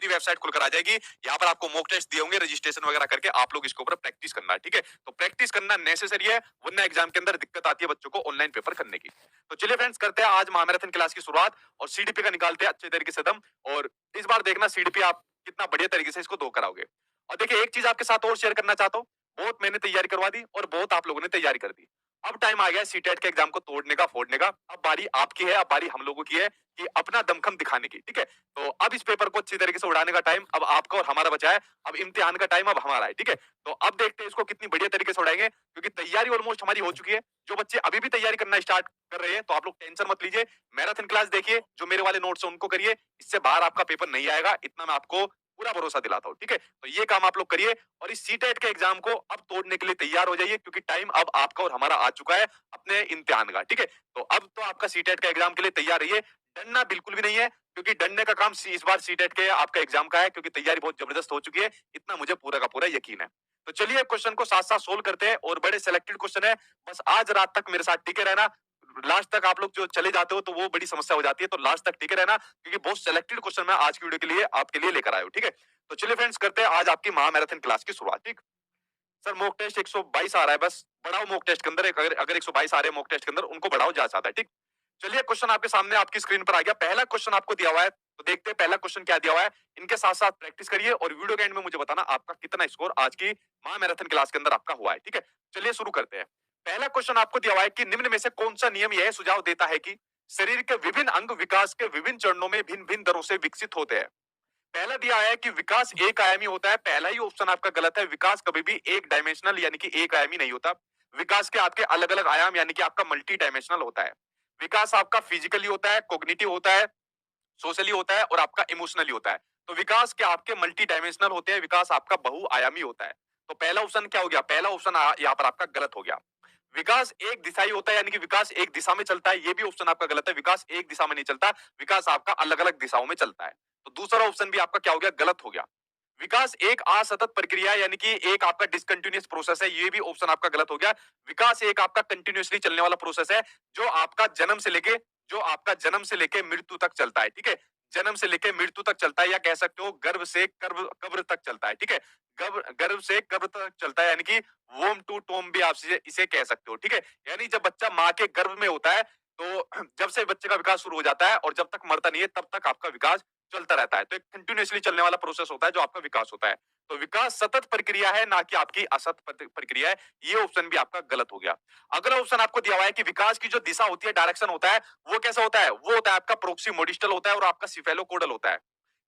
अपनी वेबसाइट खुलकर आ जाएगी। यहाँ पर आपको मॉक टेस्ट दिए होंगे, रजिस्ट्रेशन वगैरह करके आप लोग इसके ऊपर प्रैक्टिस करना है, ठीक है। तो प्रैक्टिस करना नेसेसरी है, वरना एग्जाम के अंदर दिक्कत आती है बच्चों को ऑनलाइन पेपर करने की। तो चलिए फ्रेंड्स, करते हैं आज महामैराथन क्लास की शुरुआत और सीडीपी का निकालते हैं अच्छे तरीके से दम। और इस बार देखना सीडीपी आप कितना बढ़िया तरीके से इसको दो कराओगे। और देखिए, एक चीज आपके साथ और शेयर करना चाहता हूँ, बहुत मैंने तैयारी करवा दी और बहुत आप लोगों ने तैयारी कर दी। अब टाइम आ गया सीटेट के एग्जाम को तोड़ने का, फोड़ने का। अब बारी आपकी है, अब बारी हम लोगों की है कि अपना दमखम दिखाने की, ठीक है। तो अब इस पेपर को अच्छी तरीके से उड़ाने का टाइम अब आपका और हमारा बचा है। अब इम्तिहान का टाइम अब हमारा है, ठीक है। तो अब देखते हैं इसको कितनी बढ़िया तरीके से उड़ाएंगे, क्योंकि तैयारी ऑलमोस्ट हमारी हो चुकी है। जो बच्चे अभी भी तैयारी करना स्टार्ट कर रहे हैं, तो आप लोग टेंशन मत लीजिए। मैराथन क्लास देखिए, जो मेरे वाले नोट्स हैं उनको करिए, इससे बाहर आपका पेपर नहीं आएगा, इतना मैं आपको पूरा भरोसा दिलाता हूँ, ठीक है। तो ये काम आप लोग करिए और इस सीटेट के एग्जाम को अब तोड़ने के लिए तैयार हो जाइए, क्योंकि टाइम अब आपका और हमारा आ चुका है अपने इम्तिहान का, ठीक है। तो अब तो आपका सीटेट का एग्जाम के लिए तैयार रहिए, डरना बिल्कुल भी नहीं है, क्योंकि डरने का काम इस बार सीटेट के आपका एग्जाम का है, क्योंकि तैयारी बहुत जबरदस्त हो चुकी है, इतना मुझे पूरा का पूरा यकीन है। तो चलिए क्वेश्चन को साथ साथ सोल्व करते हैं, और बड़े सिलेक्टेड क्वेश्चन है, बस आज रात तक मेरे साथ टिके रहना। लास्ट तक आप लोग जो चले जाते हो तो वो बड़ी समस्या हो जाती है, तो लास्ट तक टिके रहना, क्योंकि बहुत सिलेक्टेड क्वेश्चन मैं आज की वीडियो के लिए आपके लिए लेकर आया हूं, ठीक है। तो चलिए फ्रेंड्स, करते हैं आज आपकी महामैराथन क्लास की शुरुआत, ठीक। सर मॉक टेस्ट 122 आ रहा है, बस बढ़ाओ मॉक टेस्ट के अंदर, अगर 122 आ रहे हैं मॉक टेस्ट के अंदर, उनको बढ़ाओ ज्यादा आता है, ठीक। चलिए क्वेश्चन आपके सामने आपकी स्क्रीन पर आ गया। पहला क्वेश्चन आपको दिया हुआ है, तो देखते हैं पहला क्वेश्चन क्या दिया हुआ है। इनके साथ साथ प्रैक्टिस करिए और वीडियो के एंड में मुझे बताना आपका कितना स्कोर आज की महामैराथन क्लास के अंदर आपका हुआ है, ठीक है। चलिए शुरू करते हैं। पहला क्वेश्चन आपको दिया हुआ है कि निम्न में से कौन सा नियम यह सुझाव देता है कि शरीर के विभिन्न अंग विकास के विभिन्न चरणों में भिन्न भिन्न दरों से विकसित होते हैं। पहला दिया है कि विकास एक आयामी होता है, पहला ही ऑप्शन आपका गलत है। विकास कभी भी एक डायमेंशनल यानी कि एक आयामी नहीं होता। विकास के आपके अलग अलग आयाम यानी कि आपका मल्टी डायमेंशनल होता है। विकास आपका फिजिकली होता है, कोग्निटिव होता है, सोशली होता है और आपका इमोशनली होता है। तो विकास के आपके मल्टी डायमेंशनल होते हैं, विकास आपका बहुआयामी होता है। तो पहला ऑप्शन क्या हो गया, पहला ऑप्शन यहाँ पर आपका गलत हो गया। विकास एक दिशाई होता है, यानी कि विकास एक दिशा में चलता है, ये भी ऑप्शन आपका गलत है। विकास एक दिशा में नहीं चलता, विकास आपका अलग अलग दिशाओं में चलता है। तो दूसरा ऑप्शन भी आपका क्या हो गया, गलत हो गया। विकास एक असतत प्रक्रिया है, यानी कि एक आपका डिसकंटिन्यूअस प्रोसेस है, ये भी ऑप्शन आपका गलत हो गया। विकास एक आपका कंटिन्यूअसली चलने वाला प्रोसेस है, जो आपका जन्म से लेके मृत्यु तक चलता है, ठीक है। जन्म से लेके मृत्यु तक चलता है, या कह सकते हो गर्भ से कब्र तक चलता है, ठीक है। गर्भ से कब्र तक चलता है, यानी कि वोम टू टोम भी आप इसे कह सकते हो, ठीक है। यानी जब बच्चा माँ के गर्भ में होता है, तो जब से बच्चे का विकास शुरू हो जाता है और जब तक मरता नहीं है तब तक आपका विकास चलता रहता है। तो एक कंटिन्यूअसली चलने वाला प्रोसेस होता है जो आपका विकास होता है। तो विकास सतत प्रक्रिया है, ना कि आपकी असतत प्रक्रिया है। ये ऑप्शन भी आपका गलत हो गया। अगला ऑप्शन आपको दिया हुआ है कि विकास की जो दिशा होती है, डायरेक्शन होता है, वो कैसा होता है, वो होता है आपका प्रोक्सीमोडिस्टल होता है और आपका सिफेलोकोडल होता है।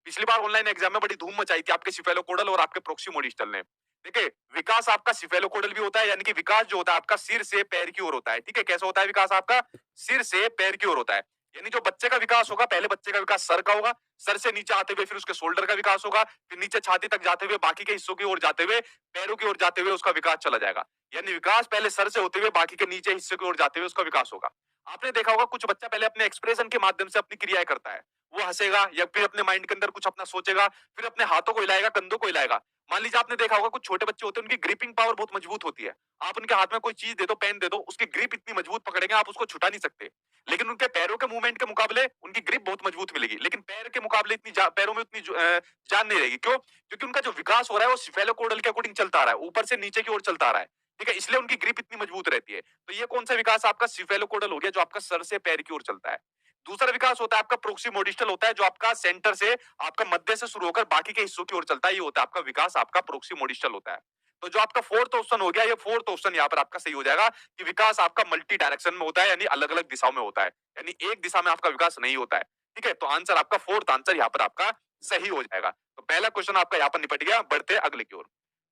पिछली बार ऑनलाइन एग्जाम में बड़ी धूम मचाई थी आपके सिफेलोकोडल और आपके प्रोक्सीमोडिस्टल ने। देखिए, विकास आपका सिफेलोकोडल भी होता है, यानी कि विकास जो होता है आपका सिर से पैर की ओर होता है, ठीक है। कैसा होता है विकास आपका, सिर से पैर की ओर होता है। यानी जो बच्चे का विकास होगा, पहले बच्चे का विकास सर का होगा, सर से नीचे आते हुए फिर उसके शोल्डर का विकास होगा, फिर नीचे छाती तक जाते हुए बाकी के हिस्सों की ओर जाते हुए पैरों की ओर जाते हुए उसका विकास चला जाएगा। यानी विकास पहले सर से होते हुए बाकी के नीचे हिस्से की ओर जाते हुए उसका विकास होगा। आपने देखा होगा कुछ बच्चा पहले अपने एक्सप्रेशन के माध्यम से अपनी क्रियाएं करता है। वो हंसेगा या फिर अपने माइंड के अंदर कुछ अपना सोचेगा, फिर अपने हाथों को हिलाएगा, कंधों को हिलाएगा। मान लीजिए आपने देखा होगा कुछ छोटे बच्चे होते हैं, उनकी ग्रिपिंग पावर बहुत मजबूत होती है। आप उनके हाथ में कोई चीज दे दो, पेन दे दो, उसकी ग्रिप इतनी मजबूत पकड़ेंगे आप उसको छुटा नहीं सकते। लेकिन उनके पैरों के मूवमेंट के मुकाबले उनकी ग्रिप बहुत मजबूत मिलेगी, लेकिन पैर के मुकाबले पैरों में उतनी जान नहीं रहेगी। क्यों? क्योंकि उनका जो विकास हो रहा है वो सिफेलोकोडल के अकॉर्डिंग चलता आ रहा है, ऊपर से नीचे की ओर चलता आ रहा है, ठीक है। इसलिए उनकी ग्रिप इतनी मजबूत रहती है। तो ये कौन सा विकास आपका सिफेलोकोडल हो गया, जो आपका सर से पैर की ओर चलता है। दूसरा विकास होता है आपका प्रोक्सीमोडिस्टल होता है, जो आपका सेंटर से आपका मध्य से शुरू होकर बाकी के हिस्सों की ओर चलता है। ये होता है आपका विकास, आपका प्रोक्सीमोडिस्टल होता है। तो जो आपका फोर्थ ऑप्शन हो गया, ये फोर्थ ऑप्शन यहाँ पर आपका सही हो जाएगा कि विकास आपका मल्टी डायरेक्शन में होता है, यानी अलग अलग दिशाओं में होता है, यानी एक दिशा में आपका विकास नहीं होता है, ठीक है। तो आंसर आपका फोर्थ आंसर यहाँ पर आपका सही हो जाएगा। तो पहला क्वेश्चन आपका यहाँ पर निपट गया। बढ़ते हैं अगले की ओर।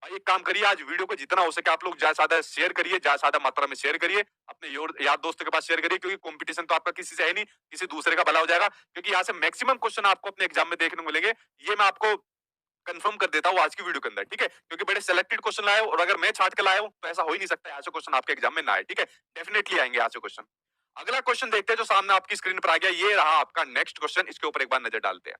भाई एक काम करिए, आज वीडियो को जितना हो सके आप लोग ज्यादा ज्यादा शेयर करिए, ज्यादा ज्यादा मात्रा में शेयर करिए, अपने यार दोस्तों के पास शेयर करिए, क्योंकि कंपटीशन तो आपका किसी से है नहीं, किसी दूसरे का भला हो जाएगा। क्योंकि यहाँ से मैक्सिमम क्वेश्चन आपको अपने एग्जाम में देखने को मिलेंगे, ये मैं आपको कंफर्म कर देता हूँ आज की वीडियो के अंदर, ठीक है। क्योंकि बड़े सिलेक्टेड क्वेश्चन लाए हो, और अगर मैं छाट के लाया हूँ तो ऐसा हो ही नहीं सकता ऐसे क्वेश्चन आपके एग्जाम में ना आए, ठीक है। डेफिनेटली आएंगे ऐसे क्वेश्चन। अगला क्वेश्चन देखते हैं जो सामने आपकी स्क्रीन पर आ गया, ये रहा आपका नेक्स्ट क्वेश्चन। इसके ऊपर एक बार नजर डालते हैं।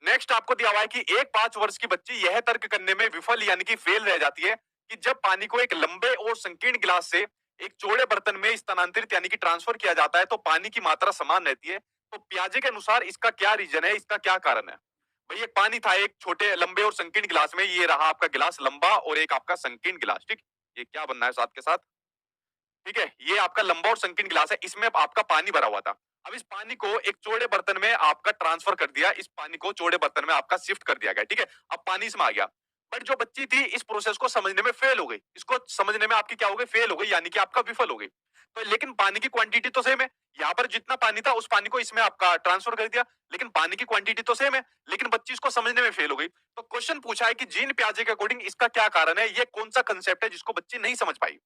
नेक्स्ट आपको दिया हुआ है कि एक 5 वर्ष की बच्ची यह तर्क करने में विफल यानी कि फेल रह जाती है कि जब पानी को एक लंबे और संकीर्ण गिलास से एक चौड़े बर्तन में स्थानांतरित यानी कि ट्रांसफर किया जाता है तो पानी की मात्रा समान रहती है। तो पियाजे के अनुसार इसका क्या रीजन है, इसका क्या कारण है। भाई एक पानी था एक छोटे लंबे और संकीर्ण गिलास में, ये रहा आपका गिलास लंबा और एक आपका संकीर्ण गिलास, ठीक। ये क्या बनना है साथ के साथ, ठीक है, ये आपका लंबा और संकीर्ण गिलास है, इसमें आपका पानी भरा हुआ था। अब इस पानी को एक चौड़े बर्तन में आपका ट्रांसफर कर दिया, इस पानी को चौड़े बर्तन में आपका शिफ्ट कर दिया गया, ठीक है। अब पानी इसमें आ गया, बट जो बच्ची थी इस प्रोसेस को समझने में फेल हो गई, इसको समझने में आपकी क्या हो गई, फेल हो गई, यानी कि आपका विफल हो गई। तो लेकिन पानी की क्वांटिटी तो सेम है, यहाँ पर जितना पानी था उस पानी को इसमें आपका ट्रांसफर कर दिया, लेकिन पानी की क्वांटिटी तो सेम है, लेकिन बच्ची इसको समझने में फेल हो गई। तो क्वेश्चन पूछा है कि जीन पियाजे के अकॉर्डिंग इसका क्या कारण है, ये कौन सा कंसेप्ट है जिसको बच्ची नहीं समझ पाई।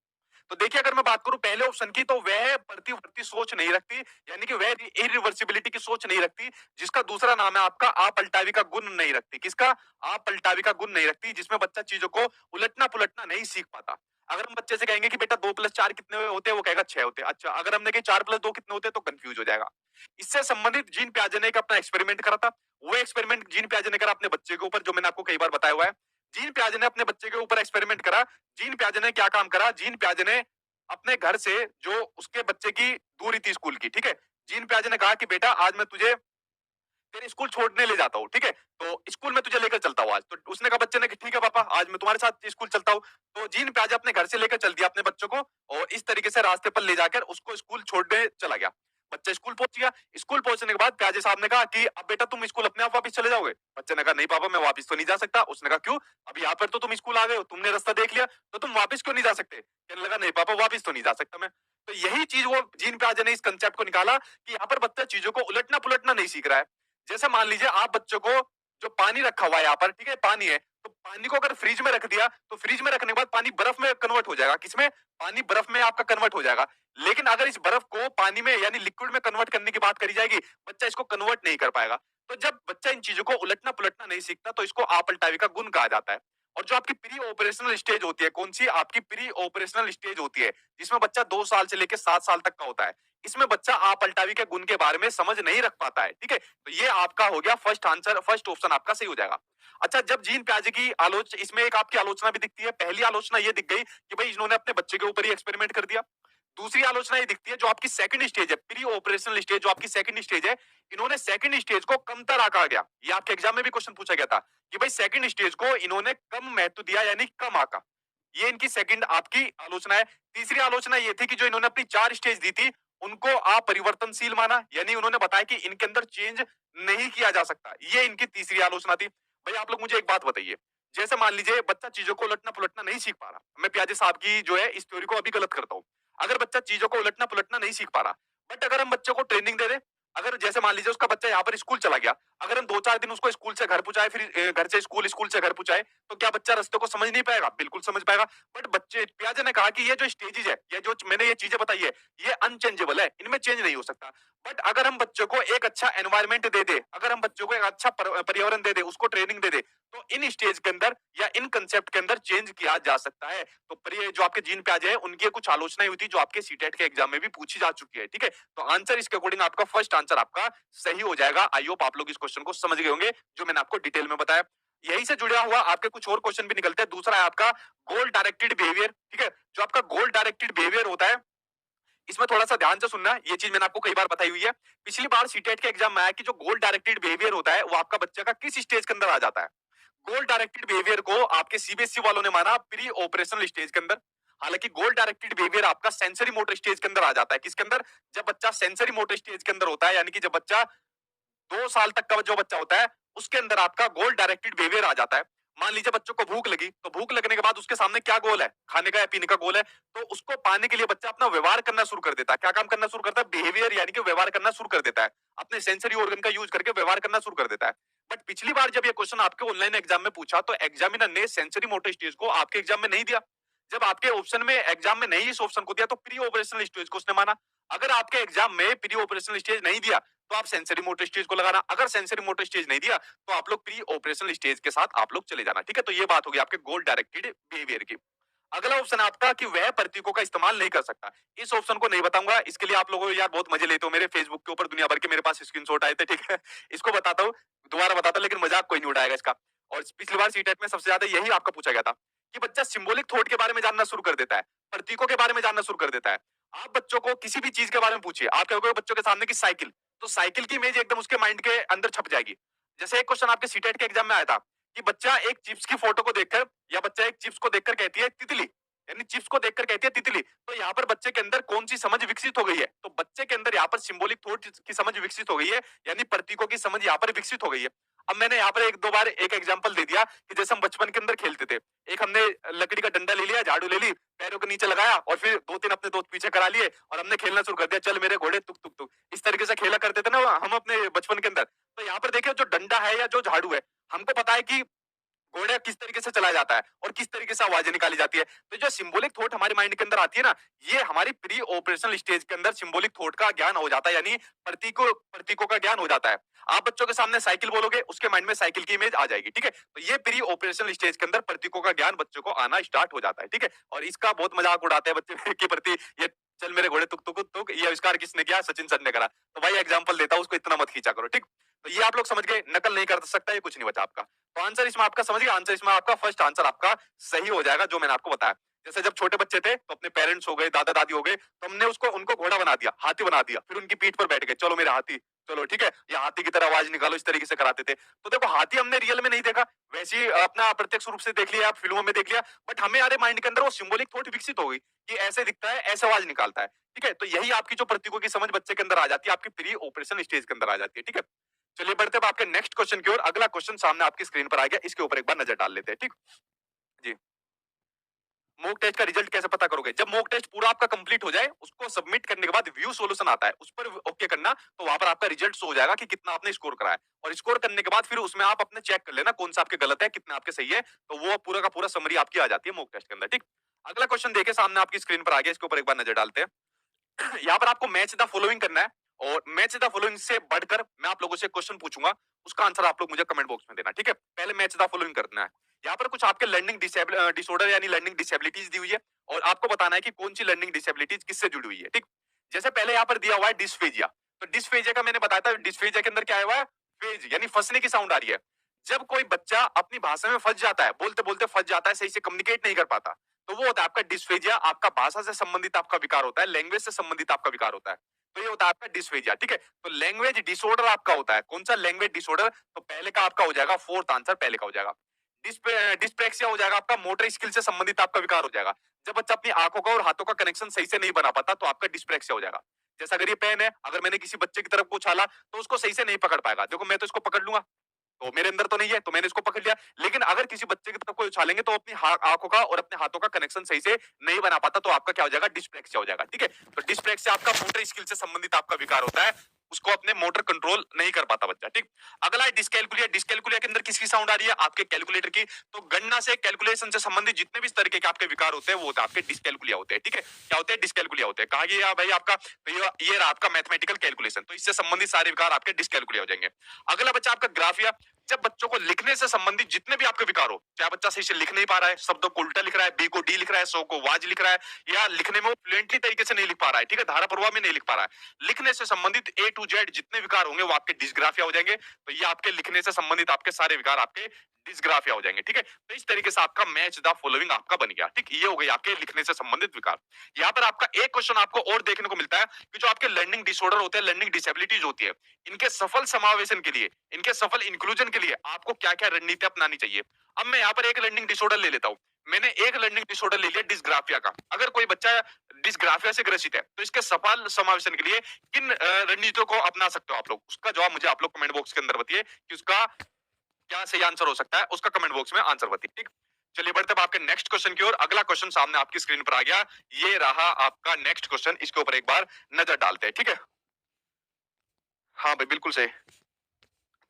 तो देखिए अगर मैं बात करूं पहले ऑप्शन की, तो वह प्रतिवर्ती सोच नहीं रखती, यानी कि वह इरिवर्सिबिलिटी की सोच नहीं रखती, जिसका दूसरा नाम है आपका अपलटावी का गुण नहीं रखती। किसका? अपलटावी का गुण नहीं रखती, जिसमें बच्चा चीजों को उलटना पुलटना नहीं सीख पाता। अगर हम बच्चे से कहेंगे कि बेटा 2+4 कितने होते हैं, वो कहेगा 6 होते हैं। अच्छा, अगर हमने कहा 4+2 कितने होते हैं, तो कंफ्यूज हो जाएगा। इससे संबंधित जीन पियाजे ने एक अपना एक्सपेरिमेंट करा था। वो एक्सपेरिमेंट जीन पियाजे ने करा अपने बच्चे के ऊपर, जो मैंने आपको कई बार बताया हुआ है। जीन पियाजे ने अपने बच्चे के ऊपर एक्सपेरिमेंट करा। जीन पियाजे ने क्या काम करा, जीन पियाजे ने अपने घर से जो उसके बच्चे की दूरी थी स्कूल की, ठीक है, जीन पियाजे ने कहा कि बेटा आज मैं तुझे तेरे स्कूल छोड़ने ले जाता हूँ, ठीक है, तो स्कूल में तुझे लेकर चलता हूँ आज। तो उसने कहा बच्चे ने कि ठीक है पापा, आज मैं तुम्हारे साथ स्कूल चलता हूँ। तो जीन पियाजे अपने घर से लेकर चल दिया अपने बच्चों को, और इस तरीके से रास्ते पर ले जाकर उसको स्कूल छोड़ने चला गया। बच्चा स्कूल पहुंच गया। स्कूल पहुंचने के बाद पियाजे साहब ने कहा कि अब बेटा तुम स्कूल अपने आप वापस चले जाओगे। बच्चे ने कहा नहीं पापा, मैं वापस तो नहीं जा सकता। उसने कहा क्यों? अब यहाँ पर तो तुम स्कूल आ गए हो, तुमने रास्ता देख लिया, तो तुम वापस क्यों नहीं जा सकते? कहने लगा नहीं पापा, वापस तो नहीं जा सकता मैं। तो यही चीज वो जीन पियाजे ने इस कंसेप्ट को निकाला कि यहाँ पर बच्चा चीजों को उलटना पुलटना नहीं सीख रहा है। जैसे मान लीजिए आप बच्चों को जो पानी रखा हुआ है यहाँ पर, ठीक है, पानी है, तो पानी को अगर फ्रिज में रख दिया, तो फ्रिज में रखने के बाद पानी बर्फ में कन्वर्ट हो जाएगा। किसमें? पानी बर्फ में आपका कन्वर्ट हो जाएगा। लेकिन अगर इस बर्फ को पानी में यानी लिक्विड में कन्वर्ट करने की बात करी जाएगी, बच्चा इसको कन्वर्ट नहीं कर पाएगा। तो जब बच्चा इन चीजों को उलटना पुलटना नहीं सीखता, तो इसको आपलटावी का गुण कहा जाता है। और जो आपकी प्री ऑपरेशनल स्टेज होती है, कौन सी? आपकी प्री ऑपरेशनल स्टेज होती है, जिसमें बच्चा 2 साल से लेकर 7 साल तक का होता है। इसमें बच्चा आपलटावी के गुण के बारे में समझ नहीं रख पाता है, ठीक है। तो ये आपका हो गया फर्स्ट आंसर, फर्स्ट ऑप्शन आपका सही हो जाएगा। अच्छा, जब जीन पियाजे की आलोचना, इसमें एक आपकी आलोचना भी दिखती है। पहली आलोचना ये दिख गई कि भाई इन्होंने अपने बच्चे के ऊपर ही एक्सपेरिमेंट कर दिया। दूसरी आलोचना ये दिखती है, जो आपकी सेकंड स्टेज है, प्री ऑपरेशनल स्टेज, जो आपकी सेकंड स्टेज है, इन्होंने सेकंड स्टेज को कमतर आंका गया। ये आपके एग्जाम में भी क्वेश्चन पूछा गया था कि भाई सेकंड स्टेज को इन्होंने कम महत्व दिया, यानी कम आंका। ये इनकी सेकंड आपकी आलोचना है। तीसरी आलोचना ये थी कि जो इन्होंने अपनी 4 स्टेज दी थी, उनको अपरिवर्तनशील माना, यानी उन्होंने बताया कि इनके अंदर चेंज नहीं किया जा सकता। ये इनकी तीसरी आलोचना थी। भाई आप लोग मुझे एक बात बताइए, जैसे मान लीजिए बच्चा चीजों को उलटना पुलटना नहीं सीख पा रहा, मैं पियाजे साहब की जो है इस थ्योरी को अभी गलत करता हूँ। अगर बच्चा चीजों को उलटना पुलटना नहीं सीख पा रहा, बट अगर हम बच्चों को ट्रेनिंग दे दें, अगर जैसे मान लीजिए उसका बच्चा यहाँ पर स्कूल चला गया, अगर हम 2-4 दिन उसको स्कूल से घर पहुंचाए, फिर घर से स्कूल, स्कूल से घर पहुंचाए, तो क्या बच्चा रास्ते को समझ नहीं पाएगा? बिल्कुल समझ पाएगा। बट बच्चे, पियाजे ने कहा कि ये जो स्टेजेस है, ये जो मैंने ये चीजें बताई है, ये अनचेंजेबल है, इनमें चेंज नहीं हो सकता। बट अगर हम बच्चों को एक अच्छा एनवायरमेंट दे दे, अगर हम बच्चों को एक अच्छा पर्यावरण दे दे, उसको ट्रेनिंग दे दे, तो इन स्टेज के अंदर या इन कंसेप्ट के अंदर चेंज किया जा सकता है। तो प्रिय जो आपके जीन पियाजे हैं, उनकी कुछ आलोचनाएं हुई थी जो आपके सीटेट के एग्जाम में भी पूछी जा चुकी है, ठीक है। तो आंसर इसके अकॉर्डिंग आपका फर्स्ट आंसर आपका सही हो जाएगा। आई होप आप लोग इस क्वेश्चन को समझ गए होंगे, जो मैंने आपको डिटेल में बताया। यही से जुड़ा हुआ आपके कुछ और क्वेश्चन भी निकलते हैं। दूसरा है आपका गोल डायरेक्टेड बिहेवियर, ठीक है। जो आपका गोल डायरेक्टेड बिहेवियर होता है, इसमें थोड़ा सा ध्यान से सुनना, ये चीज मैंने आपको कई बार बताई हुई है। पिछली बार सीटेट के एग्जाम में आया कि जो गोल डायरेक्टेड बिहेवियर होता है, वो आपका बच्चे का किस स्टेज के अंदर आ जाता है। गोल डायरेक्टेड बिहेवियर को आपके सीबीएसई वालों ने माना प्री ऑपरेशनल स्टेज के अंदर। हालांकि गोल डायरेक्टेड बिहेवियर आपका सेंसरी मोटर स्टेज के अंदर आ जाता है। किसके अंदर? जब बच्चा सेंसरी मोटर स्टेज के अंदर होता है, यानी कि जब बच्चा 2 साल तक का जो बच्चा होता है, उसके अंदर आपका गोल डायरेक्टेड बिहेवियर आ जाता है। मान लीजिए बच्चों को भूख लगी, तो भूख लगने के बाद उसके सामने क्या गोल है? खाने का या पीने का गोल है। तो उसको पाने के लिए बच्चा अपना व्यवहार करना शुरू कर देता है। क्या काम करना शुरू करता है? बिहेवियर, यानी कि व्यवहार करना शुरू कर देता है। अपने सेंसरी ऑर्गन का यूज करके व्यवहार करना शुरू कर देता है। बट पिछली बार जब ये क्वेश्चन आपके ऑनलाइन एग्जाम में पूछा, तो एग्जामिनर ने सेंसरी मोटर स्टेज को आपके एग्जाम में नहीं दिया। जब आपके ऑप्शन में एग्जाम में नहीं इस ऑप्शन को दिया, तो प्री ऑपरेशनल स्टेज को उसने माना। अगर आपके एग्जाम में प्री ऑपरेशनल स्टेज नहीं दिया, तो आप सेंसरी मोटर स्टेज को लगाना। अगर सेंसरी मोटर स्टेज नहीं दिया, तो आप लोग प्री ऑपरेशनल स्टेज के साथ आप लोग चले जाना, ठीक है। तो ये बात होगी आपके गोल डायरेक्टेड बिहेवियर की। अगला ऑप्शन आपका कि वह प्रतीकों का इस्तेमाल नहीं कर सकता। इस ऑप्शन को नहीं बताऊंगा, इसके लिए आप लोगों को यार बहुत मजे लेते हो। मेरे फेसबुक के ऊपर दुनिया भर के मेरे पास स्क्रीनशॉट आए थे, ठीक है। इसको बताता हूँ, दोबारा बताता हूं, लेकिन मजाक कोई नहीं उड़ाएगा इसका। और पिछली बार सीटेट में सबसे ज्यादा यही आपका पूछा गया था कि बच्चा सिंबॉलिक थॉट के बारे में जानना शुरू कर देता है, प्रतीकों के बारे में जानना शुरू कर देता है। आप बच्चों को किसी भी चीज के बारे में पूछिए, आप कहोगे बच्चों के सामने की साइकिल, तो साइकिल की इमेज एकदम उसके माइंड के अंदर छप जाएगी। जैसे एक क्वेश्चन आपके सीटेट के एग्जाम में आया था कि बच्चा एक चिप्स की फोटो को देखकर या बच्चा एक चिप्स को देखकर कहती है तितली, यानी चिप्स को देखकर कहती है तितली, तो यहाँ पर बच्चे के अंदर कौन सी समझ विकसित हो गई है? तो बच्चे के अंदर यहाँ पर सिंबॉलिक थॉट की समझ विकसित हो गई है, यानी प्रतीकों की समझ यहाँ पर विकसित हो गई है। अब मैंने यहाँ पर एक दो बार एक एग्जांपल दे दिया कि जैसे हम बचपन के अंदर खेलते थे, एक हमने लकड़ी का डंडा ले लिया, झाड़ू ले ली, पैरों के नीचे लगाया और फिर दो तीन अपने दोस्त पीछे करा लिए और हमने खेलना शुरू कर दिया, चल मेरे घोड़े तुक तुक तुक, इस तरीके से खेला करते थे ना हम अपने बचपन के अंदर। तो यहाँ पर देखिए जो डंडा है या जो झाड़ू है, हमको पता है कि घोड़ा किस तरीके से चला जाता है और किस तरीके से आवाजें निकाली जाती है। तो जो सिंबॉलिक थॉट हमारे माइंड के अंदर आती है ना, ये हमारी प्री ऑपरेशनल स्टेज के अंदर सिंबॉलिक थॉट का ज्ञान हो जाता है, यानी प्रतीकों प्रतीकों का ज्ञान हो जाता है। आप बच्चों के सामने साइकिल बोलोगे, उसके माइंड में साइकिल की इमेज आ जाएगी, ठीक है। तो ये प्री ऑपरेशनल स्टेज के अंदर प्रतीकों का ज्ञान बच्चों को आना स्टार्ट हो जाता है, ठीक है। और इसका बहुत मजाक उड़ाते हैं बच्चे के प्रति, ये चल मेरे घोड़े तुक तुक तुक, ये आविष्कार किसने किया? सचिन सर ने करा। तो भाई एग्जाम्पल देता हूं, उसको इतना मत खींचा करो, ठीक। तो ये आप लोग समझ गए, नकल नहीं कर सकता, ये कुछ नहीं बचा आपका। तो आंसर इसमें आपका समझ गया, आंसर इसमें आपका फर्स्ट आंसर आपका सही हो जाएगा, जो मैंने आपको बताया। जैसे जब छोटे बच्चे थे तो अपने पेरेंट्स हो गए, दादा दादी हो गए, तो हमने उसको उनको घोड़ा बना दिया, हाथी बना दिया, फिर उनकी पीठ पर बैठ गए, चलो मेरे हाथी, चलो ठीक है, या हाथी की तरह आवाज निकालो, इस तरीके से कराते थे। तो देखो हाथी हमने रियल में नहीं देखा, वैसे ही अपना प्रत्यक्ष रूप से देख लिया, आप फिल्मों में देख लिया, बट हमारे माइंड के अंदर वो सिंबॉलिक थॉट विकसित हो गई कि ऐसे दिखता है, ऐसे आवाज निकालता है, ठीक है। तो यही आपकी जो प्रतीकों की समझ बच्चे के अंदर आ जाती है, आपकी प्री ऑपरेशन स्टेज के अंदर आ जाती है, ठीक है। चलिए बढ़ते अब आपके नेक्स्ट क्वेश्चन की ओर। अगला क्वेश्चन सामने आपकी स्क्रीन पर आ गया, इसके ऊपर एक बार नजर डाल लेते हैं, ठीक जी। मॉक टेस्ट का रिजल्ट कैसे पता करोगे? जब मॉक टेस्ट पूरा आपका कंप्लीट हो जाए, उसको सबमिट करने के बाद व्यू सॉल्यूशन आता है, उस पर ओके करना, तो वहां पर आपका रिजल्ट शो हो जाएगा कि कितना आपने स्कोर करा है। और स्कोर करने के बाद फिर उसमें आप अपने चेक कर लेना कौन सा आपके गलत है, कितना आपके सही है, तो वो पूरा का पूरा समरी आपकी आ जाती है मॉक टेस्ट के अंदर, ठीक। अगला क्वेश्चन देखे सामने आपकी स्क्रीन पर आ गया, इसके ऊपर एक बार नजर डालते हैं। यहाँ पर आपको मैच द फॉलोइंग करना है, और मैच द फॉलोइंग से बढ़कर मैं आप लोगों से क्वेश्चन पूछूंगा, उसका आंसर आप लोग मुझे कमेंट बॉक्स में देना, ठीक है। पहले मैच द फॉलोइंग करना है। यहाँ पर कुछ आपके लर्निंग डिसऑर्डर यानी लर्निंग डिसेबिलिटीज दी हुई है, और आपको बताना है कि कौन सी लर्निंग डिसेबिलिटीज किससे जुड़ी हुई है, ठीक। जैसे पहले यहाँ पर दिया हुआ है डिस्फेजिया, तो डिस्फेजिया का मैंने बताया था, डिस्फेजिया के अंदर क्या हुआ है? फेज यानी फंसने की साउंड आ रही है। जब कोई बच्चा अपनी भाषा में फंस जाता है, बोलते बोलते फंस जाता है, सही से कम्युनिकेट नहीं कर पाता, तो वो होता है आपका डिस्फेजिया। आपका भाषा से संबंधित आपका विकार होता है, लैंग्वेज से संबंधित आपका विकार होता है, तो ये होता है आपका डिस्फेजिया, ठीक है। तो लैंग्वेज डिसऑर्डर आपका होता है, कौन सा लैंग्वेज डिसऑर्डर? तो पहले का आपका हो जाएगा, फोर्थ आंसर पहले का हो जाएगा। डिस्प्रेक्सिया हो जाएगा आपका, मोटर स्किल से संबंधित आपका विकार हो जाएगा। जब बच्चा अपनी आंखों का और हाथों का कनेक्शन सही से नहीं बना पाता, तो आपका डिस्प्रेक्सिया हो जाएगा। जैसा अगर ये पेन है, अगर मैंने किसी बच्चे की तरफ को उछाला, तो उसको सही से नहीं पकड़ पाएगा। देखो मैं तो इसको पकड़ लूंगा, तो मेरे अंदर तो नहीं है, तो मैंने इसको पकड़ लिया, लेकिन अगर किसी बच्चे की तरफ कोई उछालेंगे तो अपनी आंखों का और अपने हाथों का कनेक्शन सही से नहीं बना पाता, तो आपका क्या हो जाएगा? डिस्प्रेक्सिया हो जाएगा, ठीक है। तो डिस्प्रेक्सिया आपका मोटर स्किल से संबंधित आपका विकार होता है, उसको अपने मोटर कंट्रोल नहीं कर पाता बच्चा, ठीक। अगला है डिस्कैलकुलिया। डिस्कैलकुलिया के अंदर किसकी साउंड आ रही है? आपके कैलकुलेटर की। तो गणना से, कैलकुलेशन से संबंधित जितने भी इस तरीके के आपके विकार होते हैं, वो होते हैं आपके डिस्कैलकुलिया होते हैं, ठीक है। क्या होते हैं? डिस्कैलकुलिया होते हैं। कहा गया भाई आपका, तो ये रहा आपका मैथमेटिकल कैलकुलेशन, तो इससे संबंधित सारे विकार आपके डिस्कैलकुलिया हो जाएंगे। अगला बच्चा आपका ग्राफिया। जब बच्चों को लिखने से संबंधित जितने भी आपके विकार हो, चाहे बच्चा सही से लिख नहीं पा रहा है, शब्दों को उल्टा लिख रहा है, बी को डी लिख रहा है, सो को वाज लिख रहा है, या लिखने में वो फ्लुएंटली तरीके से नहीं लिख पा रहा है, ठीक है, धारा प्रवाह में नहीं लिख पा रहा है, लिखने से संबंधित ए टू जेड जितने विकार होंगे वो आपके डिस्ग्राफिया हो जाएंगे। तो ये आपके लिखने से संबंधित आपके सारे विकार आपके डिस्ग्राफिया हो जाएंगे, ठीक है। तो इस तरीके से आपका मैच द फॉलोइंग आपका बन गया, ठीक। ये हो गई आपके लिखने से संबंधित विकार। यहाँ पर आपका एक क्वेश्चन आपको और देखने को मिलता है कि जो आपके लर्निंग डिसऑर्डर होते हैं, लर्निंग डिसेबिलिटीज होती है, इनके सफल समावेशन के लिए, इनके सफल इंक्लूजन के लिए आपको क्या क्या रणनीति अपनानी चाहिए। अब मैं यहाँ पर एक लर्निंग डिसऑर्डर ले लेता हूँ। मैंने एक लर्निंग डिसऑर्डर ले लिया डिस्ग्राफिया का। अगर कोई बच्चा डिस्ग्राफिया से ग्रसित है, तो इसके सफल समावेशन के लिए किन रणनीतियों को अपना सकते हो आप लोग? उसका जवाब मुझे आप लोग कमेंट बॉक्स के अंदर बताइए कि उसका क्या सही आंसर हो सकता है, उसका कमेंट बॉक्स में आंसर बताइए, ठीक। चलिए बढ़ते हैं आपके नेक्स्ट क्वेश्चन की ओर। अगला क्वेश्चन सामने आपकी स्क्रीन पर आ गया, ये रहा आपका नेक्स्ट क्वेश्चन, इसके ऊपर एक बार नजर डालते हैं, ठीक है। हाँ भाई बिल्कुल सही।